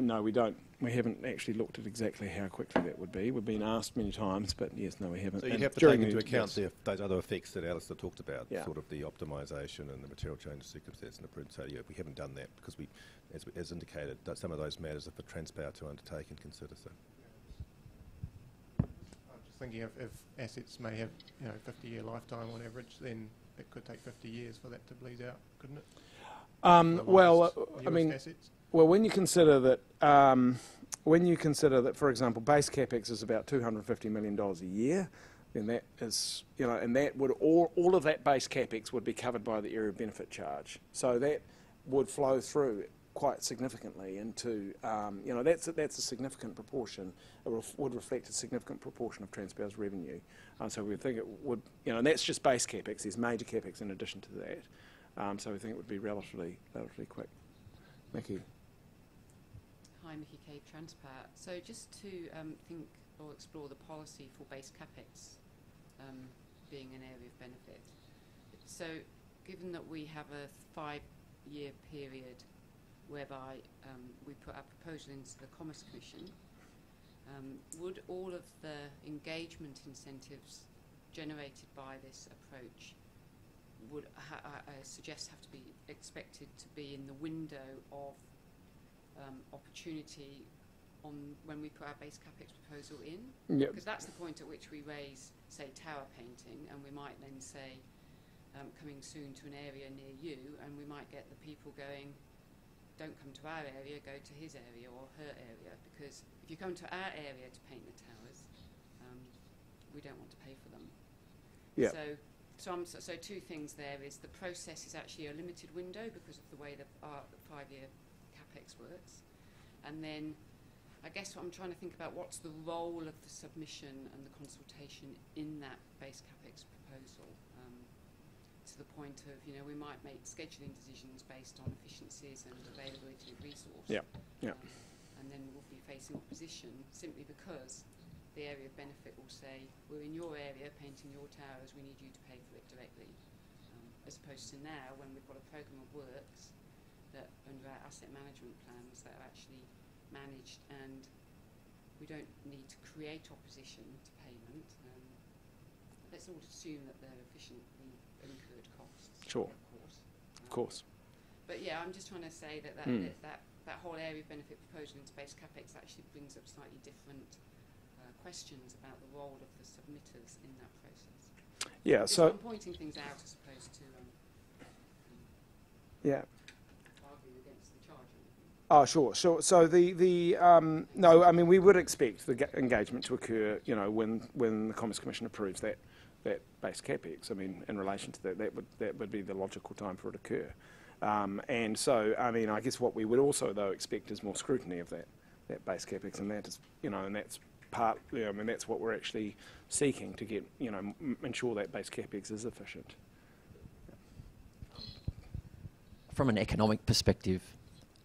No, we don't. We haven't actually looked at exactly how quickly that would be. We've been asked many times, but yes, no, we haven't. So you And have to during take into the- account yes. those other effects that Alistair talked about, Yeah. sort of the optimisation and the material change circumstance and the prudent. So yeah, we haven't done that because we, as indicated, that some of those matters are for Transpower to undertake and consider. So. I'm just thinking if assets may have 50-year lifetime on average, then it could take 50 years for that to bleed out, couldn't it? Well, US I mean, assets? well, when you consider that, for example, base capex is about $250 million a year, then that is, and that would all of that base capex would be covered by the area benefit charge. So that would flow through quite significantly into, that's a significant proportion. It would reflect a significant proportion of Transpower's revenue. So we think it would, and that's just base capex. There's major capex in addition to that. So we think it would be relatively quick. Mickey. Hi, Mickey Cave, Transpower. So just to think or explore the policy for base capex being an area of benefit. So given that we have a 5-year period whereby we put our proposal into the Commerce Commission, would all of the engagement incentives generated by this approach would I suggest have to be expected to be in the window of opportunity on when we put our base capex proposal in? Yep. Because that's the point at which we raise, say, tower painting, and we might then say, coming soon to an area near you, and we might get the people going, don't come to our area, go to his area or her area, because if you come to our area to paint the towers, we don't want to pay for them. Yeah. So two things there is the process is actually a limited window because of the way the 5-year capex works, and then I guess what I'm trying to think about, what's the role of the submission and the consultation in that base capex proposal, to the point of, we might make scheduling decisions based on efficiencies and availability of resource. Yeah, yeah. And then we'll be facing opposition simply because the area of benefit will say, we're in your area painting your towers, we need you to pay for it directly. As opposed to now, when we've got a programme of works that under our asset management plans that are actually managed, and we don't need to create opposition to payment. Let's all assume that they're efficiently incurred costs. Sure. Of course. But yeah, I'm just trying to say that that whole area of benefit proposal into base capex actually brings up slightly different questions about the role of the submitters in that process. Yeah. Just So. I'm pointing things out as opposed to Yeah. arguing against the charge or anything. Oh, sure. So no, I mean, we would expect the engagement to occur, when the Commerce Commission approves that base capex. I mean, in relation to that would be the logical time for it to occur. And so, I mean, I guess what we would also, though, expect is more scrutiny of that base capex, and that is, and that's part. I mean, that's what we're actually seeking to get, ensure that base capex is efficient. From an economic perspective,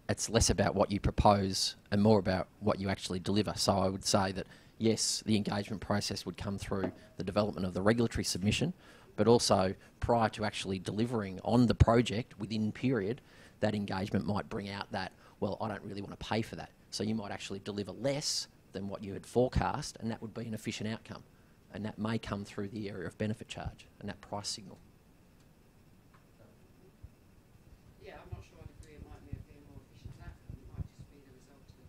it's less about what you propose and more about what you actually deliver. So I would say that, yes, the engagement process would come through the development of the regulatory submission, but also prior to actually delivering on the project within period, that engagement might bring out that, well, I don't really want to pay for that. So you might actually deliver less than what you had forecast, and that would be an efficient outcome. And that may come through the area of benefit charge and that price signal. Yeah, I'm not sure I'd agree it might be a more efficient outcome. It might just be the result of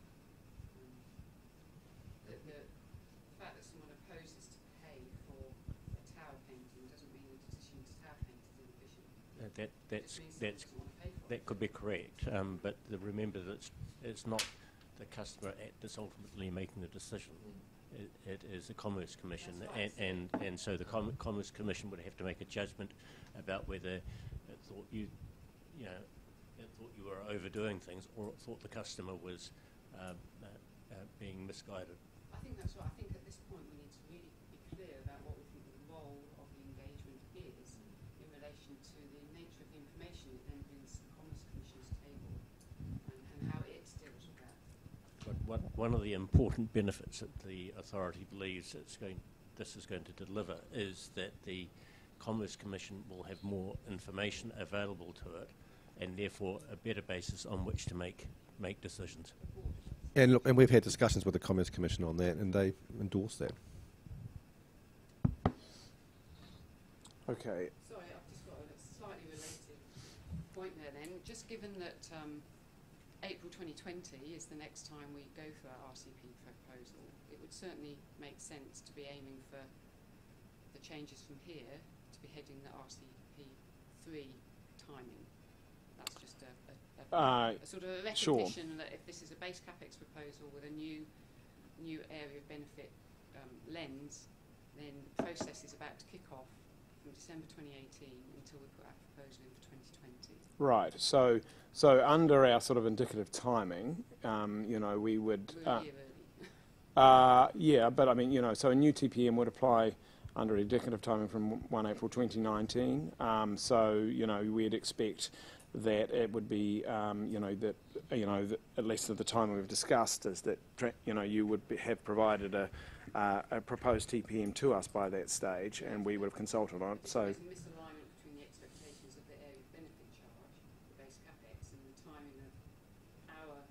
the fact that someone opposes to pay for a tower painting doesn't mean the decision to tower paint is inefficient. It just means someone doesn't want to pay for it. That could be correct, but remember that it's not the customer that's ultimately making the decision. It is the Commerce Commission, and so the Commerce Commission would have to make a judgment about whether it thought it thought you were overdoing things, or it thought the customer was being misguided. I think that's right. I think at this point we need to really be clear about what we think the role of the engagement is in relation to the nature of the information it then brings to the Commerce Commission's table and how it deals with that. But one of the important benefits that the authority believes this is going to deliver is that the Commerce Commission will have more information available to it, and therefore a better basis on which to make decisions. And look, and we've had discussions with the Commerce Commission on that, and they endorse that. Okay. Sorry, I've just got a slightly related point there then. Just given that April 2020 is the next time we go for our RCP proposal, it would certainly make sense to be aiming for the changes from here to be heading the RCP3 timing. That's just a sort of a recognition that if this is a base capex proposal with a new area of benefit lens, then the process is about to kick off from December 2018 until we put our proposal in for 2020. Right. So under our sort of indicative timing, you know, we would. We're a year early. Yeah, but I mean, you know, so a new TPM would apply under indicative timing from 1 April 2019. So, you know, we'd expect that it would be, that at least at the time we've discussed, is that, you know, you would have provided a proposed TPM to us by that stage, and we would have consulted on it. So. There's a misalignment between the expectations of the area of benefit charge, the base capex, and the timing of our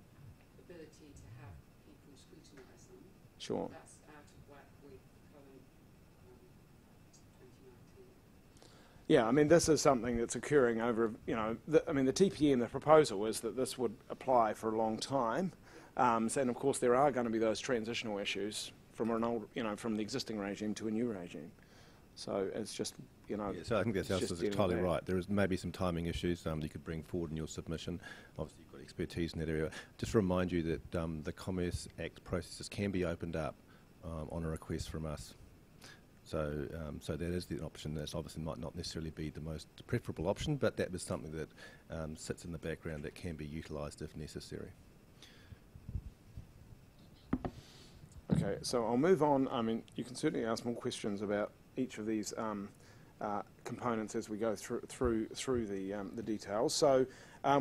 ability to have people scrutinise them. Sure. That's out of whack with the current 2019. Yeah, I mean, this is something that's occurring over, you know, the TPM, the proposal is that this would apply for a long time. And of course, there are going to be those transitional issues from an old, you know, from the existing regime to a new regime. So it's just, you know. Yeah, so I think that's entirely right. There is maybe some timing issues you could bring forward in your submission. Obviously, you've got expertise in that area. Just to remind you that the Commerce Act processes can be opened up on a request from us. So that is the option. That obviously might not necessarily be the most preferable option, but that is something that sits in the background that can be utilised if necessary. Okay, so I'll move on. I mean, you can certainly ask more questions about each of these components as we go through the details. So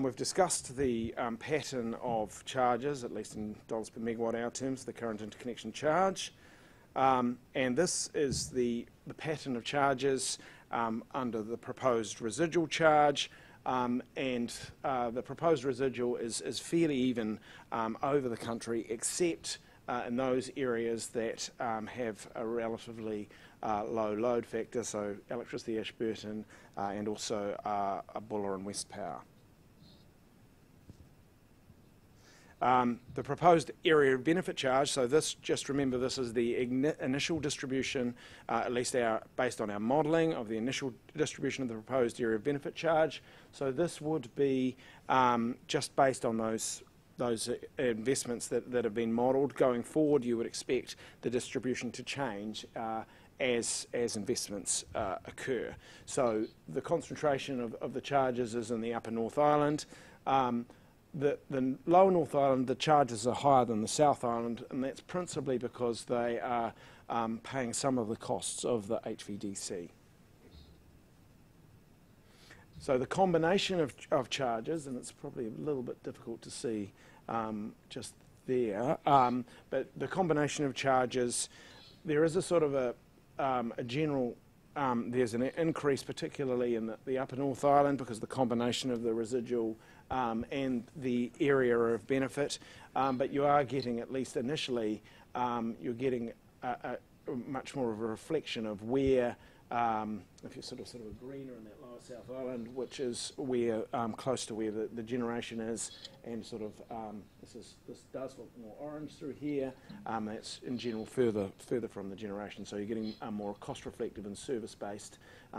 we've discussed the pattern of charges, at least in dollars per megawatt hour terms, the current interconnection charge. And this is the pattern of charges under the proposed residual charge, and the proposed residual is fairly even over the country, except in those areas that have a relatively low load factor, so Electricity Ashburton and also Buller and Westpower. The proposed area of benefit charge, so this, just remember, this is the initial distribution, at least based on our modelling of the initial distribution of the proposed area of benefit charge. So this would be just based on those investments that have been modelled. Going forward, you would expect the distribution to change as investments occur. So the concentration of the charges is in the Upper North Island. The Lower North Island, the charges are higher than the South Island, and that's principally because they are paying some of the costs of the HVDC. So the combination of charges, and it's probably a little bit difficult to see just there, but the combination of charges, there is a sort of a general, there's an increase particularly in the Upper North Island because of the combination of the residual and the area of benefit, but you are getting, at least initially, you're getting a much more of a reflection of where, if you're sort of greener in that Lower South Island, which is where close to where the generation is, and sort of this does look more orange through here. That's in general further from the generation, so you're getting more cost-reflective and service-based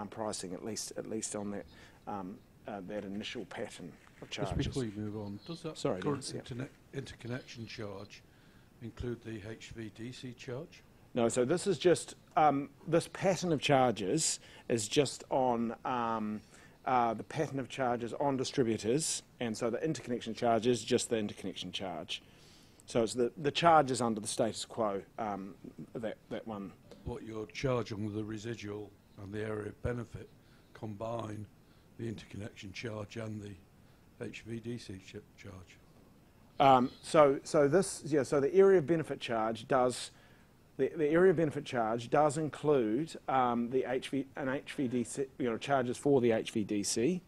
pricing, at least on that initial pattern of charges. Just before you move on, does that current interconnection charge include the HVDC charge? No, so this is just, this pattern of charges is just on the pattern of charges on distributors, and so the interconnection charge is just the interconnection charge. So it's the charges under the status quo, that one. What you're charging with the residual and the area of benefit combine the interconnection charge and the HVDC charge. So the area of benefit charge does the area of benefit charge does include the HVDC, charges for the HVDC,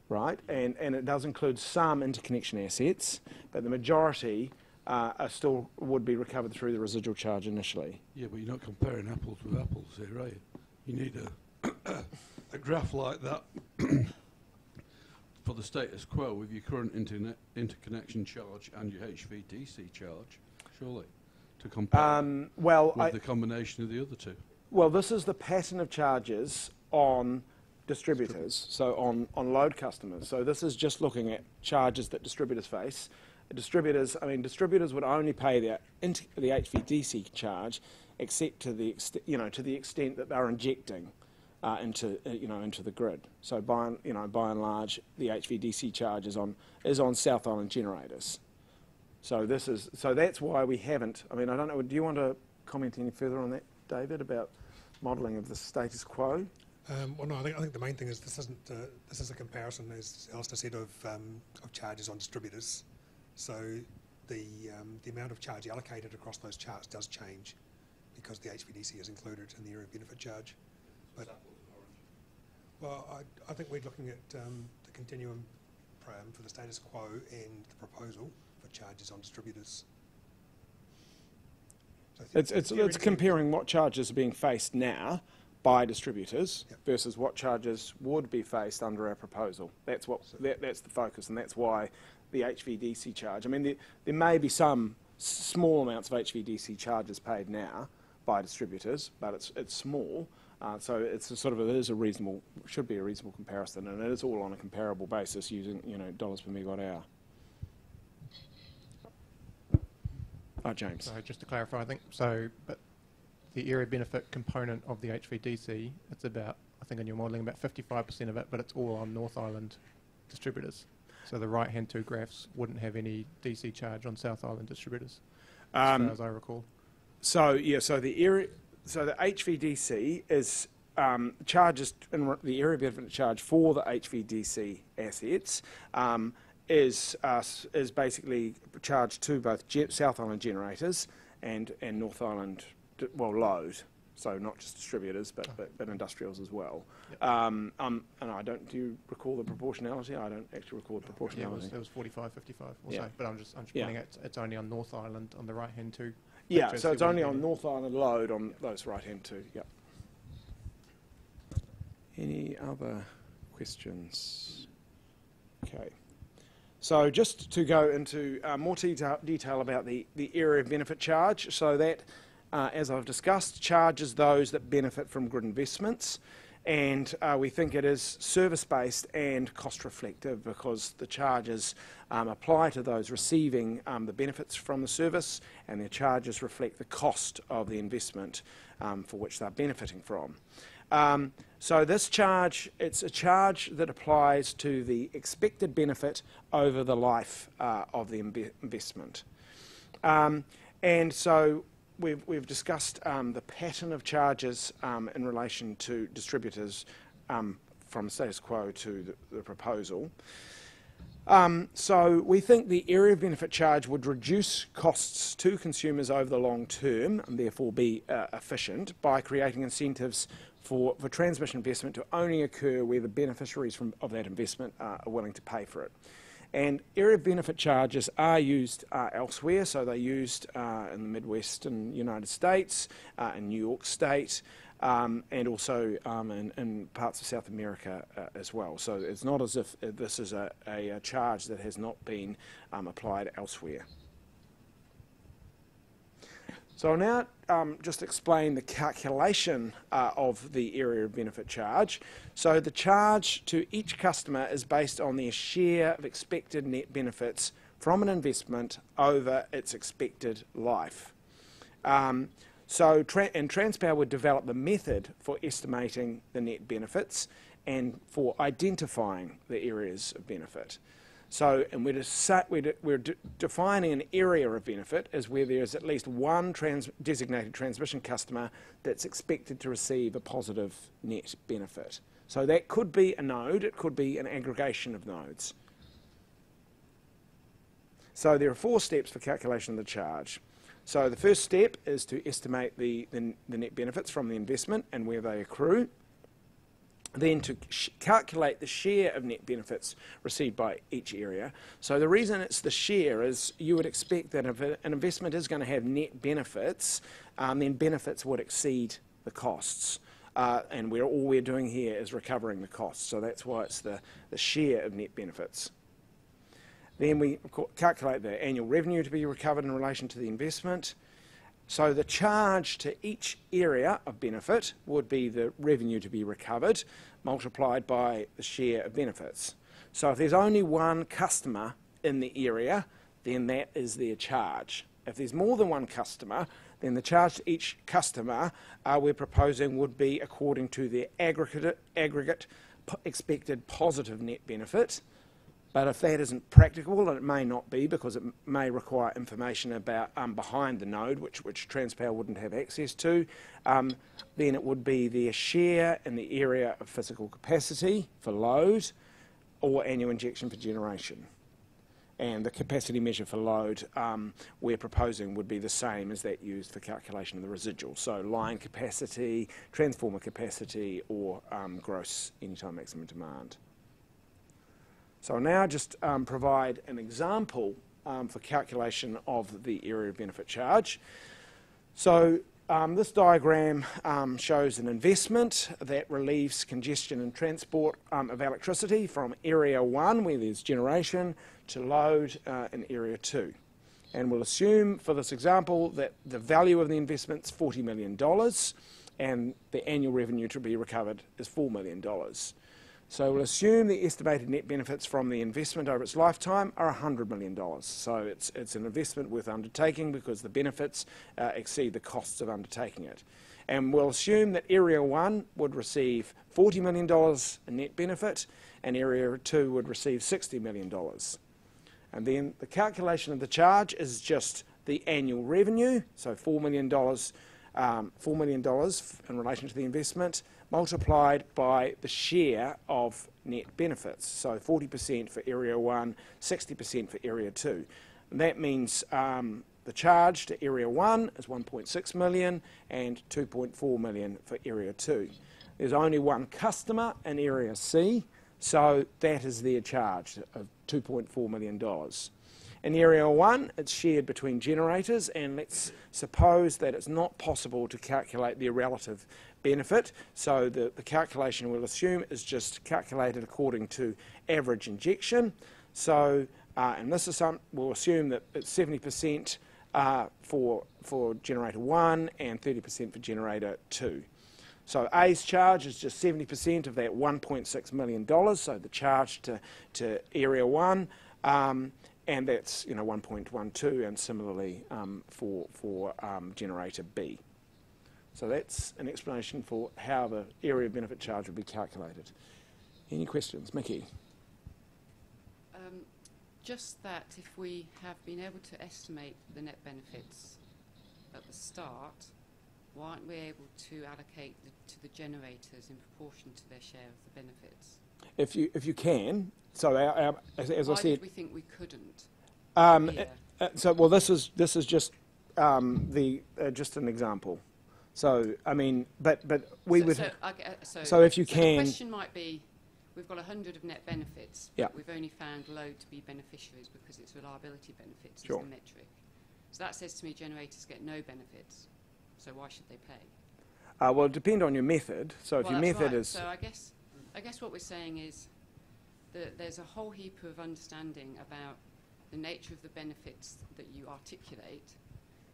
right? And it does include some interconnection assets, but the majority are still would be recovered through the residual charge initially. Yeah, but you're not comparing apples with apples here, are you? You need a graph like that for the status quo with your current interconnection charge and your HVDC charge, surely, to compare with the combination of the other two. Well, this is the pattern of charges on distributors, so on load customers. So this is just looking at charges that distributors face. Distributors would only pay the HVDC charge, except to the extent that they're injecting into the grid. So by and large, the HVDC charge is on South Island generators. So that's why we haven't. I mean, I don't know. Do you want to comment any further on that, David, about modelling of the status quo? Well, no. I think the main thing is this is a comparison, as Alistair said, of charges on distributors. So the amount of charge allocated across those charts does change because the HVDC is included in the area of benefit charge. But, well, I think we're looking at the continuum for the status quo and the proposal for charges on distributors. So it's comparing what charges are being faced now by distributors versus what charges would be faced under our proposal. That's the focus, and that's why the HVDC charge. I mean, there may be some small amounts of HVDC charges paid now by distributors, but it's small. So it's should be a reasonable comparison, and it is all on a comparable basis using dollars per megawatt hour. James. So just to clarify, I think but the area benefit component of the HVDC, it's about, I think in your modelling, about 55% of it, but it's all on North Island distributors. So the right-hand two graphs wouldn't have any DC charge on South Island distributors, as far as I recall. So the HVDC is charges in the area benefit charge for the HVDC assets is basically charged to both South Island generators and North Island load. So not just distributors, but industrials as well. Yep. And do you recall the proportionality? I don't actually recall the proportionality. Yeah, it was 45-55 or so. But I'm just pointing out it's only on North Island on the right-hand two. Yeah, so it's only on North Island load on those right-hand two. Yep. Any other questions? Okay. So just to go into more detail about the area of benefit charge, so that, as I've discussed, charges those that benefit from grid investments, and we think it is service-based and cost-reflective because the charges apply to those receiving the benefits from the service, and their charges reflect the cost of the investment for which they're benefiting from. So this charge, it's a charge that applies to the expected benefit over the life of the investment. And so we've discussed the pattern of charges in relation to distributors from status quo to the proposal. So we think the area of benefit charge would reduce costs to consumers over the long term and therefore be efficient by creating incentives for transmission investment to only occur where the beneficiaries of that investment are willing to pay for it. And area of benefit charges are used elsewhere, so they're used in the Midwestern United States, in New York State, and also in parts of South America as well. So it's not as if this is a charge that has not been applied elsewhere. So I'll now just explain the calculation of the area of benefit charge. So the charge to each customer is based on their share of expected net benefits from an investment over its expected life. And Transpower would develop the method for estimating the net benefits and for identifying the areas of benefit. So, and we're defining an area of benefit as where there is at least one designated transmission customer that's expected to receive a positive net benefit. So that could be a node, it could be an aggregation of nodes. So there are 4 steps for calculation of the charge. So the first step is to estimate the net benefits from the investment and where they accrue. Then to calculate the share of net benefits received by each area. So the reason it's the share is you would expect that if an investment is going to have net benefits, then benefits would exceed the costs. And all we're doing here is recovering the costs. So that's why it's the share of net benefits. Then we calculate the annual revenue to be recovered in relation to the investment. So the charge to each area of benefit would be the revenue to be recovered multiplied by the share of benefits. So if there's only one customer in the area, then that is their charge. If there's more than one customer, then the charge to each customer we're proposing would be according to their aggregate expected positive net benefit. But if that isn't practical, and it may not be because it may require information about behind the node, which Transpower wouldn't have access to, then it would be their share in the area of physical capacity for load or annual injection for generation. And the capacity measure for load we're proposing would be the same as that used for calculation of the residual. So line capacity, transformer capacity, or gross anytime maximum demand. So I'll now just provide an example for calculation of the area of benefit charge. So this diagram shows an investment that relieves congestion and transport of electricity from Area 1, where there's generation, to load in Area 2. And we'll assume for this example that the value of the investment is $40 million and the annual revenue to be recovered is $4 million. So we'll assume the estimated net benefits from the investment over its lifetime are $100 million. So it's an investment worth undertaking because the benefits exceed the costs of undertaking it. And we'll assume that Area 1 would receive $40 million in net benefit and Area 2 would receive $60 million. And then the calculation of the charge is just the annual revenue, so $4 million in relation to the investment, multiplied by the share of net benefits. So 40% for Area 1, 60% for Area 2. And that means the charge to Area 1 is 1.6 million and 2.4 million for Area 2. There's only one customer in Area C, so that is their charge of $2.4 million. In Area 1, it's shared between generators, and let's suppose that it's not possible to calculate their relative benefit, so the calculation we'll assume is just calculated according to average injection. So in this assumption, we'll assume that it's 70% for generator 1 and 30% for generator 2. So A's charge is just 70% of that $1.6 million, so the charge to Area 1, and that's 1.12, and similarly for generator B. So that's an explanation for how the area of benefit charge would be calculated. Any questions? Mickey? Just that if we have been able to estimate the net benefits at the start, why aren't we able to allocate to the generators in proportion to their share of the benefits? If you can, so as I Why said, did we think we couldn't? so well, this is just just an example. So I mean, but we would. So if you can, the question might be, we've got 100 of net benefits, but yeah, we've only found load to be beneficiaries because it's reliability benefits sure, as the metric. So that says to me generators get no benefits. So why should they pay? Well, it depends on your method. So if Well, your that's method right. is, So I guess what we're saying is that there's a whole heap of understanding about the nature of the benefits that you articulate,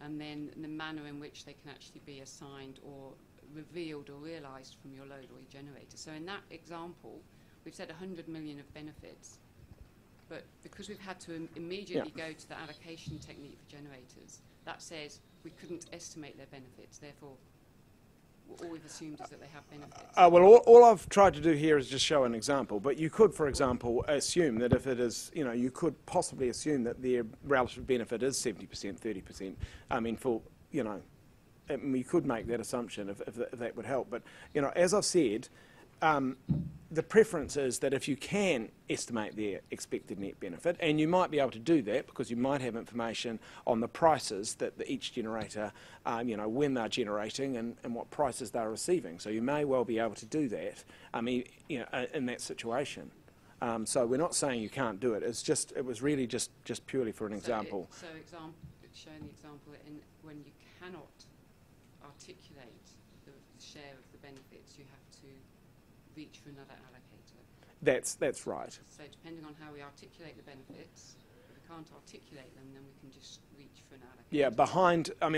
and then the manner in which they can actually be assigned or revealed or realised from your load or your generator. So in that example, we've said 100 million of benefits, but because we've had to immediately go to the allocation technique for generators, that says we couldn't estimate their benefits, therefore all we've assumed is that they have benefits. Well, all I've tried to do here is just show an example, but you could, for example, assume that if it is, you could possibly assume that their relative benefit is 70%, 30%. I mean, you could make that assumption if that would help. But, as I've said, the preference is that if you can estimate their expected net benefit, and you might be able to do that because you might have information on the prices that each generator, when they're generating and what prices they're receiving. So you may well be able to do that, in that situation. So we're not saying you can't do it. It was really just purely for an example. It's showing the example when you cannot articulate the share of the benefits, you have to reach for another allocator. That's right. So depending on how we articulate the benefits, if we can't articulate them, then we can just reach for an allocator. Yeah,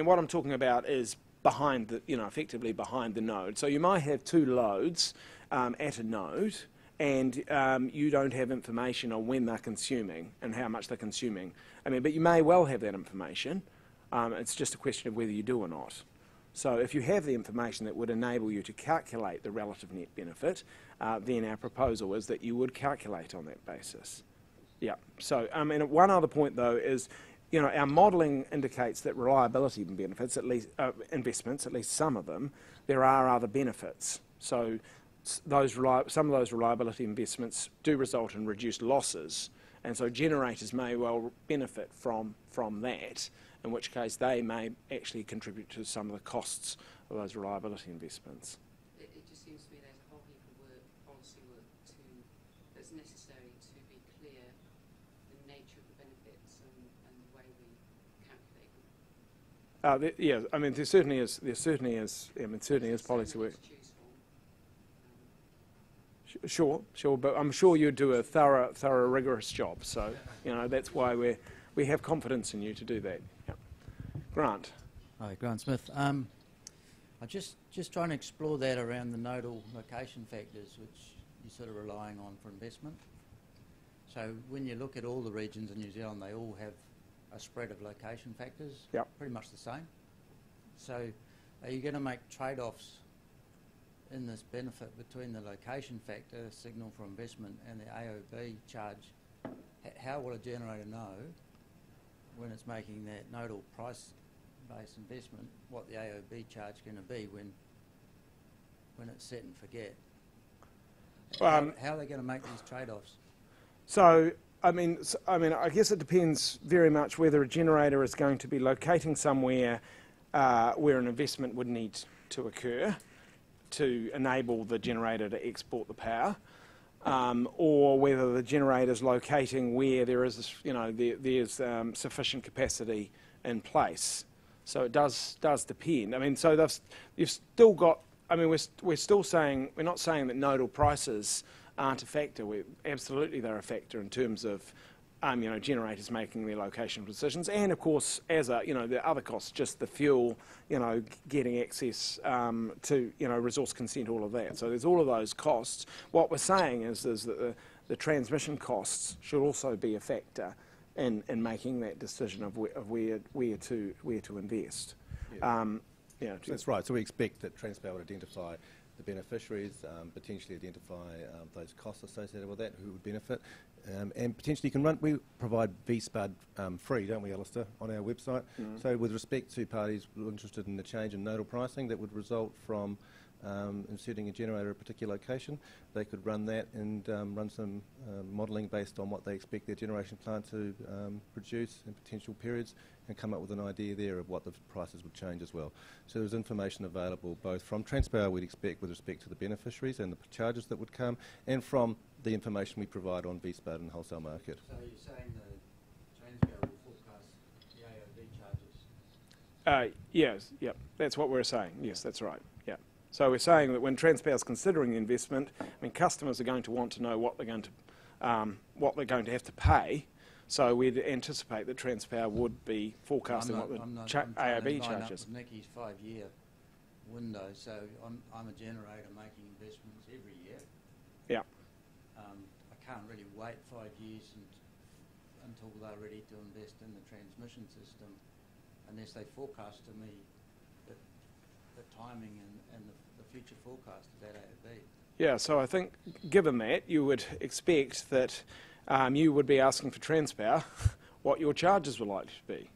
what I'm talking about is behind the, effectively behind the node. So you might have two loads at a node, and you don't have information on when they're consuming and how much they're consuming. But you may well have that information. It's just a question of whether you do or not. So if you have the information that would enable you to calculate the relative net benefit, then our proposal is that you would calculate on that basis. Yeah. So, one other point though is, our modelling indicates that reliability benefits, at least investments, at least some of them, there are other benefits. So, some of those reliability investments do result in reduced losses, and so generators may well benefit from that, in which case they may actually contribute to some of the costs of those reliability investments. It just seems to me there's a whole heap of policy work that's necessary to be clear the nature of the benefits and the way we calculate them. There certainly is policy work. Sure, but I'm sure you do a thorough, rigorous job. So, that's why we have confidence in you to do that. Yep. Grant. Hi, Grant Smith. I'm just trying to explore that around the nodal location factors, which you're sort of relying on for investment. So when you look at all the regions in New Zealand, they all have a spread of location factors, pretty much the same. So are you going to make trade-offs in this benefit between the location factor, signal for investment, and the AOB charge? How will a generator know when it's making that nodal price-based investment what the AOB charge is going to be when it's set and forget? How are they going to make these trade-offs? So, I guess it depends very much whether a generator is going to be locating somewhere where an investment would need to occur to enable the generator to export the power, or whether the generator is locating where there is, there's sufficient capacity in place. So it does depend. So you've still got. We're still saying, we're not saying that nodal prices aren't a factor. Absolutely, they're a factor in terms of generators making their location decisions, and of course, as the other costs, just the fuel, getting access to resource consent, all of that. So there's all of those costs. What we're saying is that the transmission costs should also be a factor in making that decision of where to invest. That's right. So we expect that Transpower would identify the beneficiaries, potentially identify those costs associated with that, who would benefit, and potentially we provide VSPUD free, don't we, Alistair, on our website. So with respect to parties interested in the change in nodal pricing that would result from inserting a generator at a particular location, they could run that and run some modelling based on what they expect their generation plant to produce in potential periods, and come up with an idea there of what the prices would change as well. So there's information available both from Transpower, we'd expect, with respect to the beneficiaries and the charges that would come, and from the information we provide on VSPUD and wholesale market. So you're saying the Transpower will forecast the AOB charges? Yes, that's what we're saying. Yes, that's right. Yeah. So we're saying that when Transpower is considering the investment, customers are going to want to know what they're going to have to pay. So we'd anticipate that Transpower would be forecasting what the AOB charges. I'm Nikki's 5-year window, so I'm a generator making investments every year. Yeah. I can't really wait 5 years until they're ready to invest in the transmission system, unless they forecast to me that timing and the future forecast of that AOB. Yeah, so I think given that, you would expect that you would be asking for Transpower what your charges were likely to be.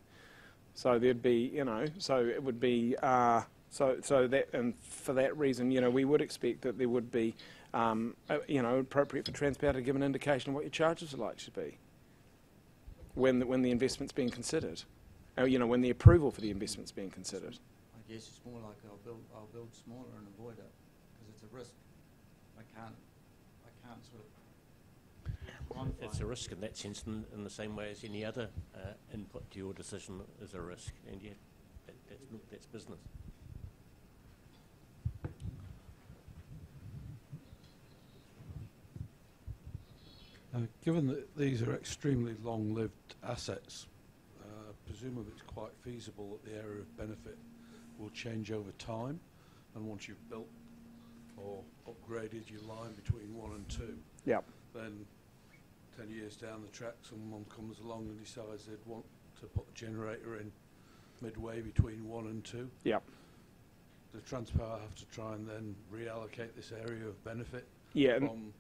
So there'd be, so it would be, so that, and for that reason, we would expect that there would be, appropriate for Transpower to give an indication of what your charges are likely to be when the investment's being considered, when the approval for the investment's being considered. I guess it's more like I'll build smaller and avoid it because it's a risk. I can't sort of quantify. It's a risk in that sense, in the same way as any other input to your decision is a risk, and yet that's business. Given that these are extremely long-lived assets, presumably it's quite feasible that the area of benefit will change over time, and once you've built or upgraded your line between 1 and 2, Yep. then 10 years down the track someone comes along and decides they'd want to put a generator in midway between 1 and 2. Yep. Does Transpower have to try and then reallocate this area of benefit Yeah. from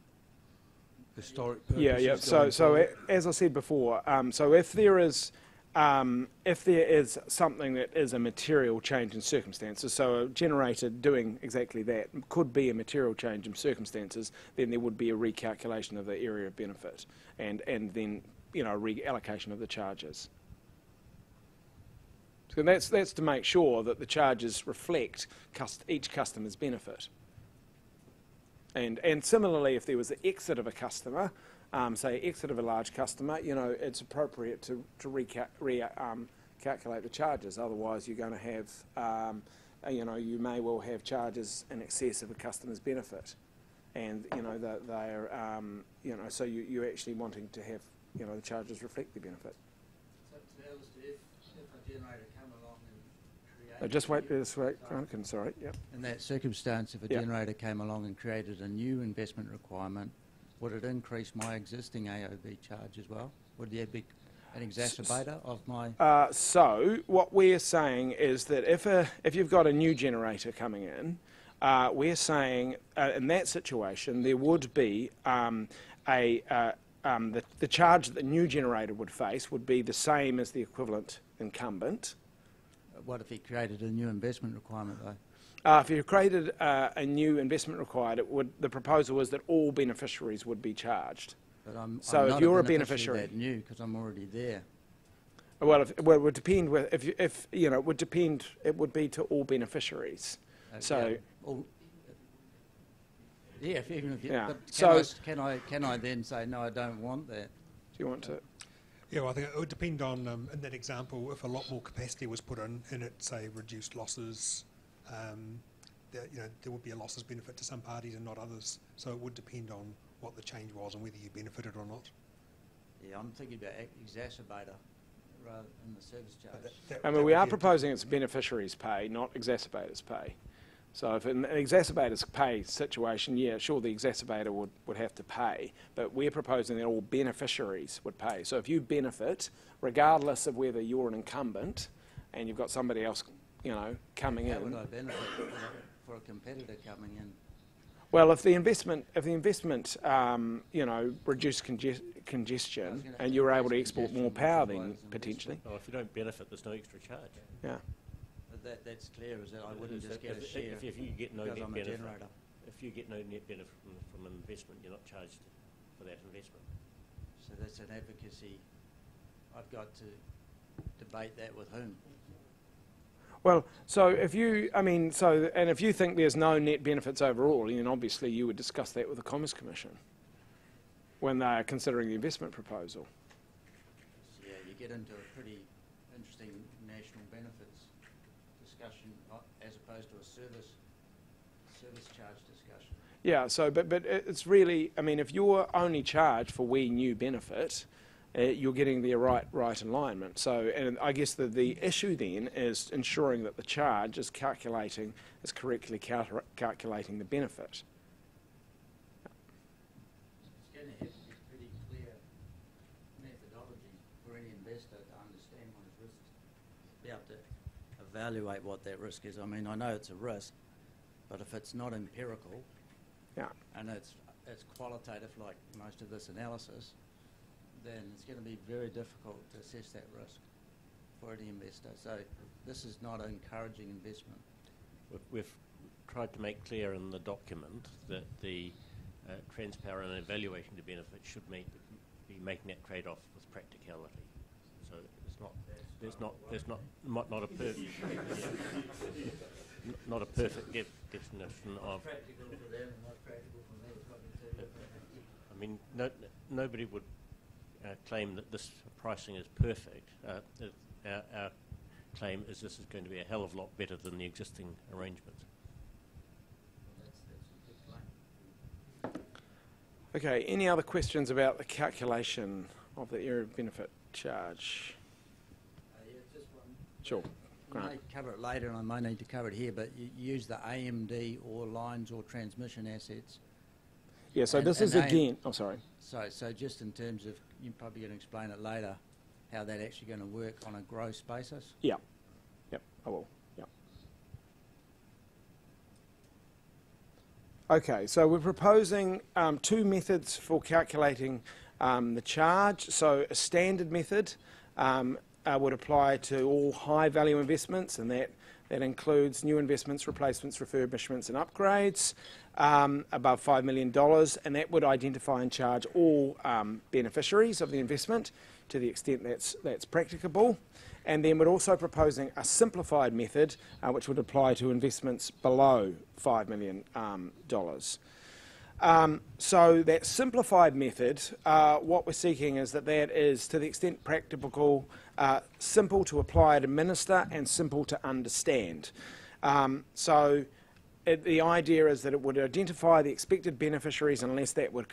historic purposes? Yeah. going forward? As I said before, so if there is something that is a material change in circumstances, so a generator doing exactly that could be a material change in circumstances, then there would be a recalculation of the area of benefit, and then reallocation of the charges. So that's to make sure that the charges reflect each customer's benefit. And similarly, if there was the exit of a customer, say exit of a large customer, it's appropriate to calculate the charges. Otherwise, you're going to have, you may well have charges in excess of a customer's benefit, and they're, so you're actually wanting to have, the charges reflect the benefit. So if a generator come along and create... Just wait, Duncan, sorry, yep. In that circumstance, if a generator came along and created a new investment requirement, would it increase my existing AOB charge as well? Would there be an exacerbator of my... So what we're saying is that if you've got a new generator coming in, we're saying in that situation there would be the charge that the new generator would face would be the same as the equivalent incumbent. What if he created a new investment requirement though? If you created a new investment required, the proposal was that all beneficiaries would be charged. But I'm So if not you're a beneficiary beneficiary, of that new because I'm already there. well, it would depend. It would depend. It would be to all beneficiaries. So even if you, Yeah. but So- can I then say no? I don't want that. do you want to? Yeah, well, I think it would depend on, in that example, if a lot more capacity was put in and it, say, reduced losses, there would be a losses benefit to some parties and not others. So it would depend on what the change was and whether you benefited or not. Yeah, I'm thinking about exacerbator rather than the service charge. We are proposing it's beneficiaries pay, not exacerbators pay. So if in an exacerbators pay situation, yeah, sure, the exacerbator would have to pay, but we're proposing that all beneficiaries would pay. So if you benefit, regardless of whether you're an incumbent and you've got somebody else, coming How in. would I benefit for a competitor coming in? Well, if the investment, reduced congestion and you're able to export more power, then potentially, Well, if you don't benefit, there's no extra charge. yeah. But that's clear, is that I wouldn't just get a share If you get no because net I'm a benefit, generator. if you get no net benefit from an investment, you're not charged for that investment. So that's an advocacy. I've got to debate that with whom? Well, so if you, and if you think there's no net benefits overall, then obviously you would discuss that with the Commerce Commission when they are considering the investment proposal. Yeah, you get into a pretty interesting national benefits discussion as opposed to a service charge discussion. Yeah, so, but it's really, if you're only charged for where new benefit, you're getting the right alignment. So, and I guess the issue then is ensuring that the charge is correctly calculating the benefit. It's going to have to be pretty clear methodology for any investor to understand what his risks, be able to evaluate what that risk is. I mean, I know it's a risk, but if it's not empirical, Yeah. and it's qualitative like most of this analysis, then it's going to be very difficult to assess that risk for any investor. So this is not encouraging investment. We've tried to make clear in the document that the transparent evaluation to benefit should be making that trade-off with practicality. So not a perfect definition of. Practical for them and not practical for me. I mean, nobody would claim that this pricing is perfect. Our claim is this is going to be a hell of a lot better than the existing arrangements. That's a good claim. Okay, any other questions about the calculation of the area of benefit charge? Yeah, just one. Sure. We Grant. may cover it later, and I may need to cover it here, but you use the AMD or lines or transmission assets. Yeah, so this is again, oh sorry. So just in terms of, you're probably going to explain it later, how that actually going to work on a gross basis. Yeah, yep, I will, yep. Okay, so we're proposing two methods for calculating the charge. So a standard method would apply to all high value investments, and that includes new investments, replacements, refurbishments and upgrades above $5 million, and that would identify and charge all beneficiaries of the investment to the extent that's practicable. And then we're also proposing a simplified method which would apply to investments below $5 million. So that simplified method, what we're seeking is that is, to the extent practicable, simple to apply and administer and simple to understand. The idea is that it would identify the expected beneficiaries unless that would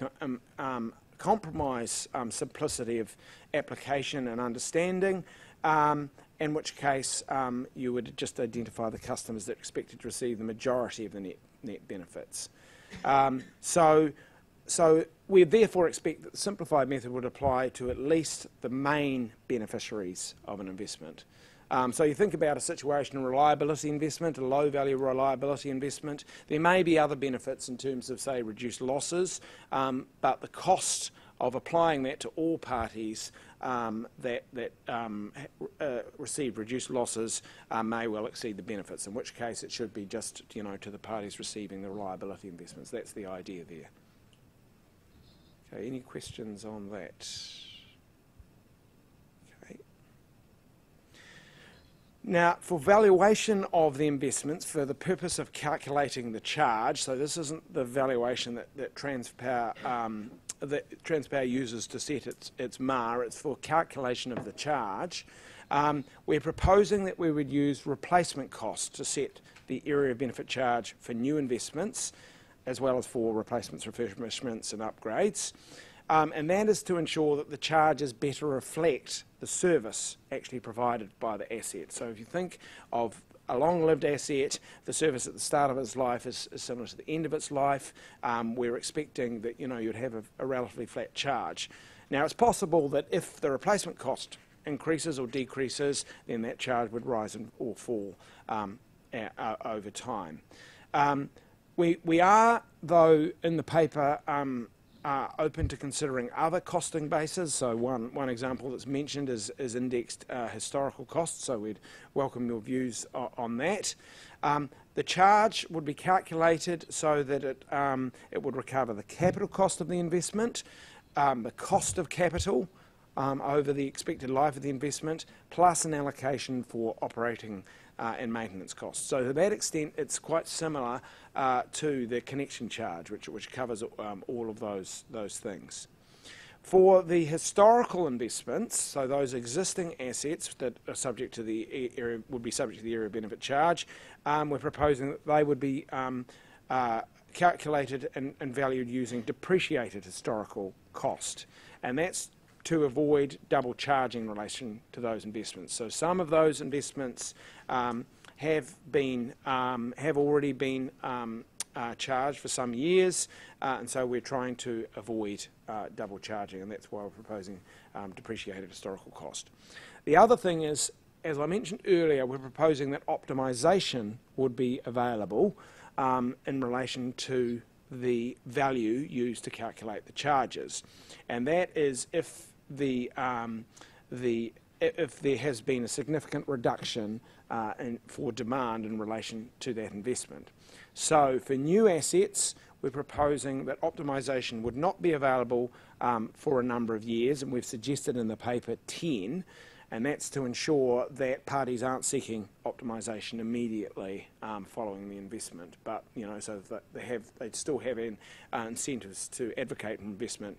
compromise simplicity of application and understanding, in which case you would just identify the customers that are expected to receive the majority of the net benefits. So we therefore expect that the simplified method would apply to at least the main beneficiaries of an investment. So you think about a situation, a reliability investment, a low value reliability investment. There may be other benefits in terms of, say, reduced losses, but the cost of applying that to all parties that receive reduced losses may well exceed the benefits, in which case it should be just, to the parties receiving the reliability investments. That's the idea there. Okay, any questions on that? Okay. Now, for valuation of the investments, for the purpose of calculating the charge, so this isn't the valuation that Transpower uses to set its MAR, it's for calculation of the charge. We're proposing that we would use replacement costs to set the area of benefit charge for new investments, as well as for replacements, refurbishments and upgrades. And that is to ensure that the charges better reflect the service actually provided by the asset. So if you think of a long-lived asset, the service at the start of its life is similar to the end of its life. We're expecting that you'd have a relatively flat charge. Now it's possible that if the replacement cost increases or decreases, then that charge would rise or fall over time. We are, though, in the paper open to considering other costing bases. So one example that's mentioned is indexed historical costs, so we'd welcome your views on that. The charge would be calculated so that it would recover the capital cost of the investment, the cost of capital over the expected life of the investment, plus an allocation for operating and maintenance costs. So to that extent, it's quite similar to the connection charge, which covers all of those things. For the historical investments, so those existing assets that are subject to the area would be subject to the area of benefit charge, we're proposing that they would be calculated and valued using depreciated historical cost, and that's to avoid double charging in relation to those investments. So some of those investments have already been charged for some years, and so we're trying to avoid double charging, and that's why we're proposing depreciated historical cost. The other thing is as I mentioned earlier, we're proposing that optimisation would be available in relation to the value used to calculate the charges, and that is if if there has been a significant reduction for demand in relation to that investment. So for new assets, we're proposing that optimisation would not be available for a number of years, and we've suggested in the paper 10, and that's to ensure that parties aren't seeking optimisation immediately following the investment, but so that they'd still have incentives to advocate investment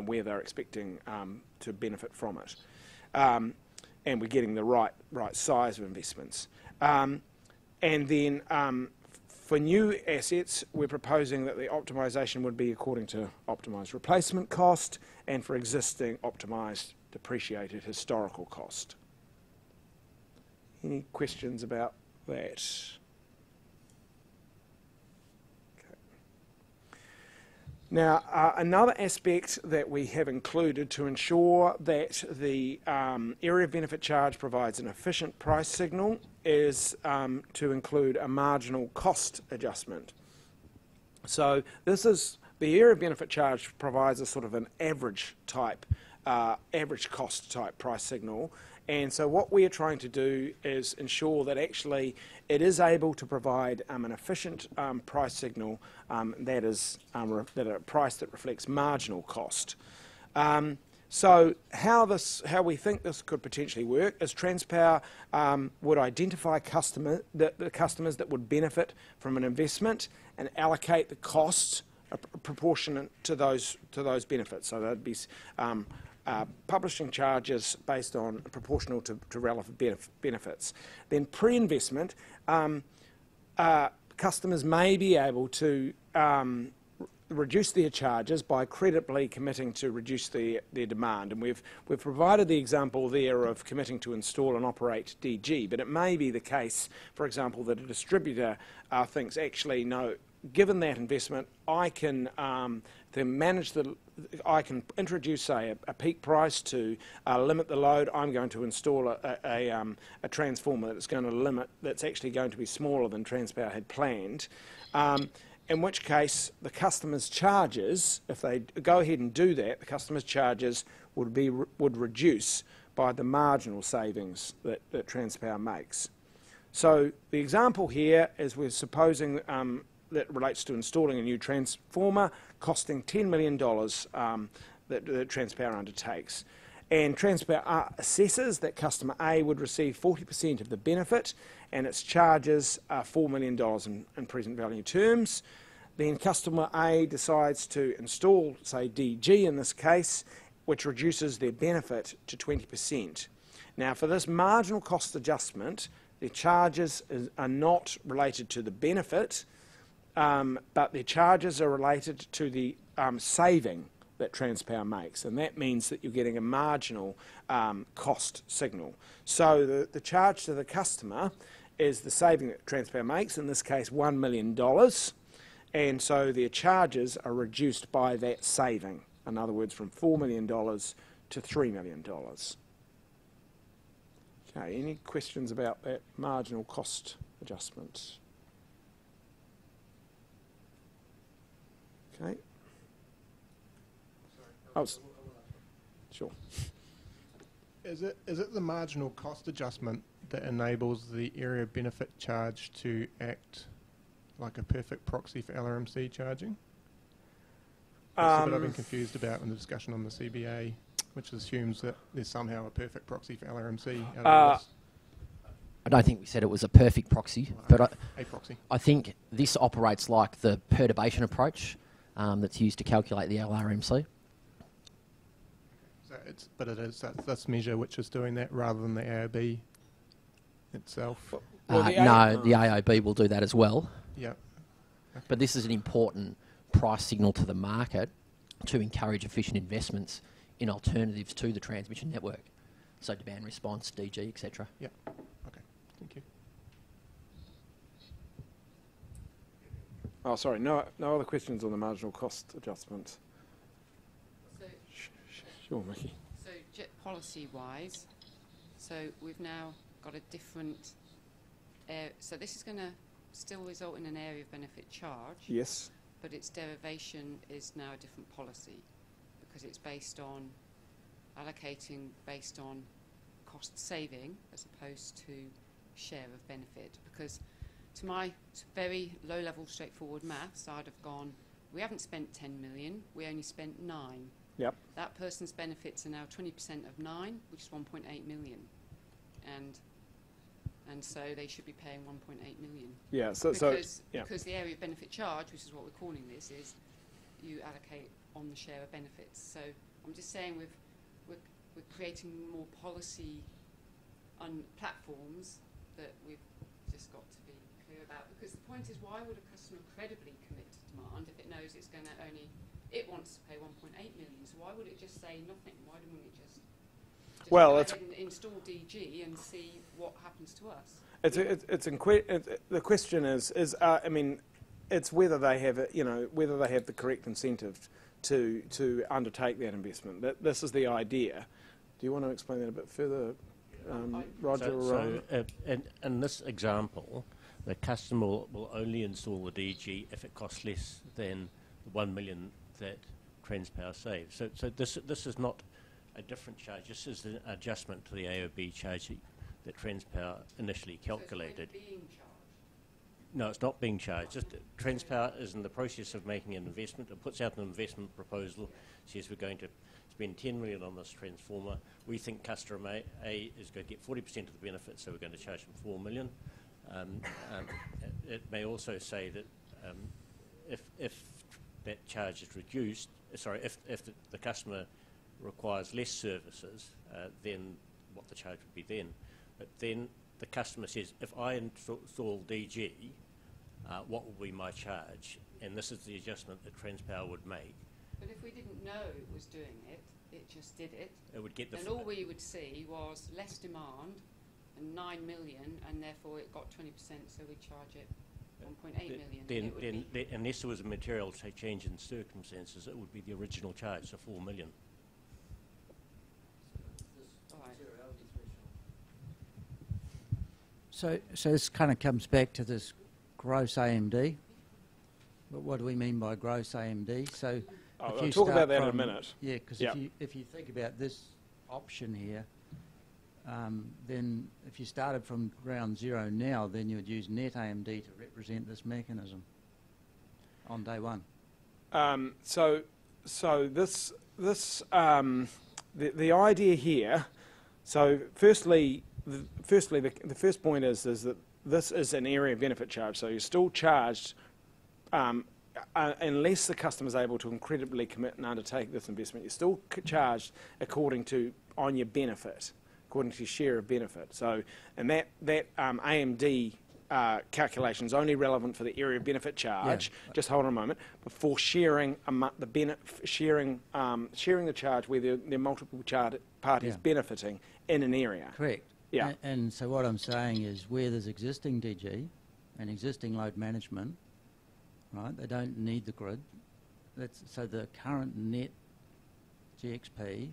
where they're expecting to benefit from it, and we're getting the right size of investments. And then for new assets, we're proposing that the optimisation would be according to optimised replacement cost, and for existing optimised depreciated historical cost. Any questions about that? Okay. Now, another aspect that we have included to ensure that the area of benefit charge provides an efficient price signal is to include a marginal cost adjustment. So this is, the area of benefit charge provides a sort of an average cost type price signal, and so what we are trying to do is ensure that actually it is able to provide an efficient price signal that is that a price that reflects marginal cost. So how we think this could potentially work is Transpower would identify the customers that would benefit from an investment and allocate the costs proportionate to those benefits. So that'd be publishing charges based on proportional to relevant benefits. Then pre-investment, customers may be able to reduce their charges by credibly committing to reduce their demand, and we've provided the example there of committing to install and operate DG, but it may be the case, for example, that a distributor thinks, actually no, given that investment, I can I can introduce, say, a peak price to limit the load. I'm going to install a transformer that's actually going to be smaller than Transpower had planned. In which case, the customer's charges, if they go ahead and do that, the customer's charges would reduce by the marginal savings that Transpower makes. So the example here is we're supposing that relates to installing a new transformer costing $10 million that Transpower undertakes. And Transpower assesses that customer A would receive 40% of the benefit, and its charges are $4 million in present value terms. Then customer A decides to install, say, DG in this case, which reduces their benefit to 20%. Now, for this marginal cost adjustment, the charges are not related to the benefit, but the charges are related to the saving that Transpower makes, and that means that you're getting a marginal cost signal. So the charge to the customer is the saving that Transpower makes, in this case $1 million, and so their charges are reduced by that saving, in other words, from $4 million to $3 million. Okay, any questions about that marginal cost adjustment? Okay. Oh, sure. Is it the marginal cost adjustment that enables the area benefit charge to act like a perfect proxy for LRMC charging? That's what I've been confused about in the discussion on the CBA, which assumes that there's somehow a perfect proxy for LRMC. Out of this. I don't think we said it was a perfect proxy, but a proxy. I think this operates like the perturbation approach that's used to calculate the LRMC. So that's measure which is doing that rather than the AOB itself. Well, no, the AOB will do that as well. Yeah. Okay. But this is an important price signal to the market to encourage efficient investments in alternatives to the transmission network. So demand response, DG, etc. Yeah. Okay. Thank you. Oh, sorry. No other questions on the marginal cost adjustment. So, Sure, Mickey. so policy-wise, so we've now got a different so this is going to still result in an area of benefit charge. Yes. But its derivation is now a different policy because it's based on allocating based on cost saving as opposed to share of benefit. Because to my very low level straightforward maths, I'd have gone, we haven't spent 10 million, we only spent 9. Yep. That person's benefits are now 20% of 9, which is 1.8 million. And so they should be paying 1.8 million. Yeah, because the area of benefit charge, which is what we're calling this, is you allocate on the share of benefits. So I'm just saying we're creating more policy on platforms that we've just got to be clear about. Because the point is, why would a customer credibly commit to demand if it knows it's going to it wants to pay 1.8 million? So why would it just say nothing? Why don't we just well, go ahead and install DG and see what happens to us? The question is I mean, it's whether they have whether they have the correct incentive to undertake that investment. This is the idea. Do you want to explain that a bit further, Roger? In this example, the customer will only install the DG if it costs less than the 1 million that Transpower saves. So this is not a different charge. This is an adjustment to the AOB charge that Transpower initially calculated. So it's being charged? No, it's not being charged. Just Transpower is in the process of making an investment. It puts out an investment proposal, says we're going to spend 10 million on this transformer. We think customer A is going to get 40% of the benefit, so we're going to charge them 4 million. It may also say that if that charge is reduced, if the customer requires less services, then what the charge would be then. But then the customer says, if I install DG, what will be my charge? And this is the adjustment that Transpower would make. But if we didn't know it was doing it, it just did it. It would get the and all we would see was less demand and 9 million, and therefore it got 20%, so we charge it 1.8 million. Then unless there was a material change in circumstances, it would be the original charge, so 4 million. So this kind of comes back to this gross AMD. But what do we mean by gross AMD? So I'll talk about that in a minute. Yeah, because if you think about this option here, then if you started from ground zero now, then you would use net AMD to represent this mechanism on day one. So the idea here. So firstly, the first point is that this is an area of benefit charge. So you're still charged unless the customer is able to incredibly commit and undertake this investment. You're still charged according to on your benefit, according to your share of benefit. So and that AMD calculation is only relevant for the area of benefit charge. Yeah. Just hold on a moment. Before sharing sharing the charge where there are multiple parties benefiting in an area. Correct. Yeah. And so what I'm saying is where there's existing DG and existing load management, right, they don't need the grid. So the current net GXP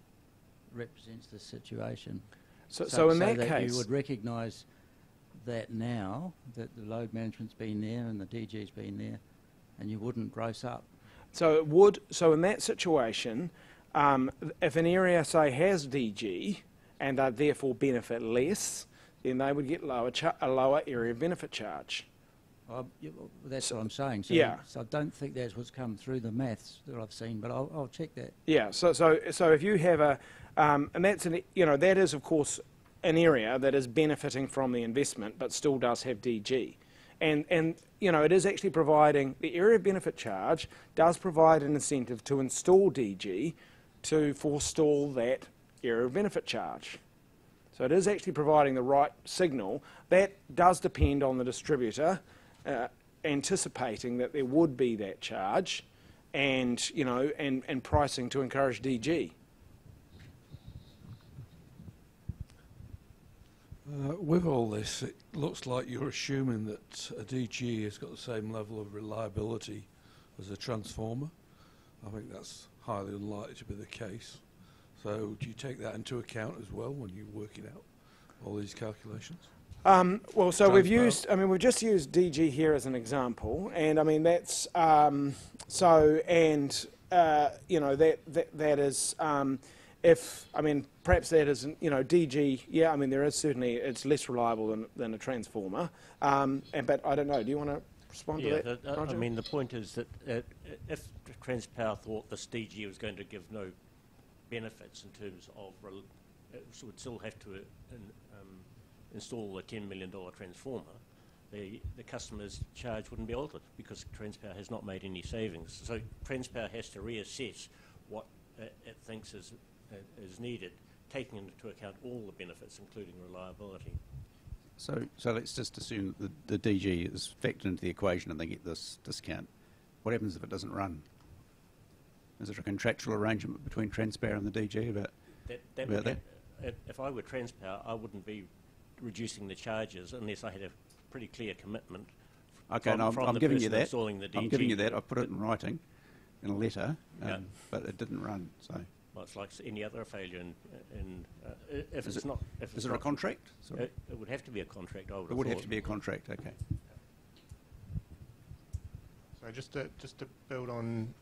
represents the situation. So in that case, you would recognise that now that the load management's been there and the DG's been there, and you wouldn't gross up. So it would. So in that situation, if an area say has DG and they therefore benefit less, then they would get a lower area benefit charge. That's what I'm saying. So, so I don't think that's what's come through the maths that I've seen, but I'll check that. Yeah. So if you have and that's that is of course an area that is benefiting from the investment, but still does have DG, and it is actually providing the area benefit charge does provide an incentive to install DG to forestall that area of benefit charge. So it is actually providing the right signal. That does depend on the distributor anticipating that there would be that charge, and and pricing to encourage DG. With all this, it looks like you're assuming that a DG has got the same level of reliability as a transformer. I think that's highly unlikely to be the case. So do you take that into account as well when you're working out all these calculations? Well, so we've Transparent. used, I mean, we've just used DG here as an example, and I mean, that's, you know, that is, if, I mean, perhaps that isn't, you know, DG, yeah, I mean, there is certainly, it's less reliable than a transformer, but I don't know, do you want to respond to that, I Roger? mean, the point is that if Transpower thought this DG was going to give no benefits in terms of, it would still have to install a $10 million transformer, the customer's charge wouldn't be altered because Transpower has not made any savings. So Transpower has to reassess what it thinks is needed, taking into account all the benefits, including reliability. So let's just assume that the DG is factored into the equation and they get this discount. What happens if it doesn't run? Is there a contractual arrangement between Transpower and the DG about that? If I were Transpower, I wouldn't be reducing the charges unless I had a pretty clear commitment Okay, from I'm the giving person you that. installing the DG. I'm giving you that. I put it in writing, in a letter, Yeah. but it didn't run. So, Well, it's like any other failure. If Is it's it- not, if is it's there a not, contract? Sorry. it would have to be a contract. I would It would have thought. to be a contract. Okay. So just to build on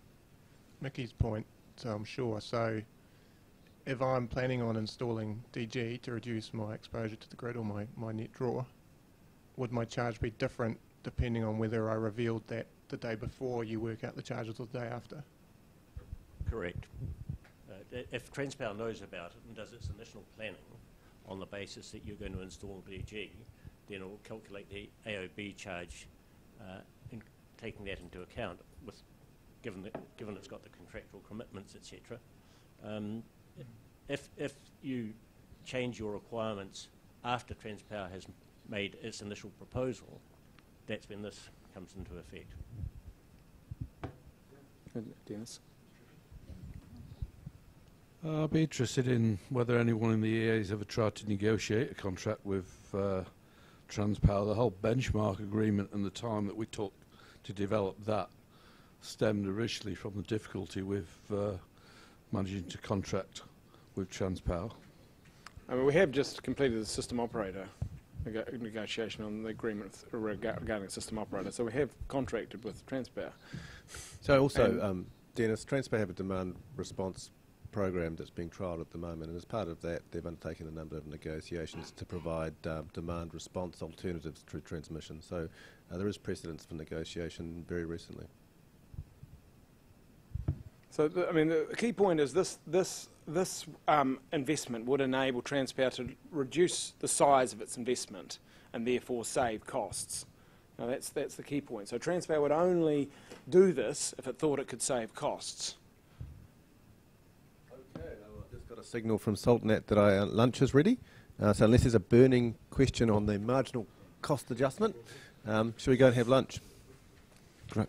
Mickey's point, so I'm sure. So if I'm planning on installing DG to reduce my exposure to the grid or my net draw, would my charge be different depending on whether I revealed that the day before you work out the charges or the day after? Correct. If Transpower knows about it and does its initial planning on the basis that you're going to install DG, then it will calculate the AOB charge, taking that into account, with given it's got the contractual commitments, etc. If you change your requirements after Transpower has made its initial proposal, that's when this comes into effect. Dennis? I'd be interested in whether anyone in the EA has ever tried to negotiate a contract with Transpower. The whole benchmark agreement and the time that we took to develop that stemmed originally from the difficulty with managing to contract with Transpower. I mean, we have just completed the system operator negotiation on the agreement regarding the system operator, so we have contracted with Transpower. So also, Dennis, Transpower have a demand response program that's being trialled at the moment, and as part of that they've undertaken a number of negotiations to provide demand response alternatives to transmission. So there is precedence for negotiation very recently. So, I mean, the key point is this investment would enable Transpower to reduce the size of its investment and therefore save costs. Now, that's the key point. So Transpower would only do this if it thought it could save costs. Okay, I've just got a signal from Saltnet that lunch is ready. So unless there's a burning question on the marginal cost adjustment, shall we go and have lunch? Great.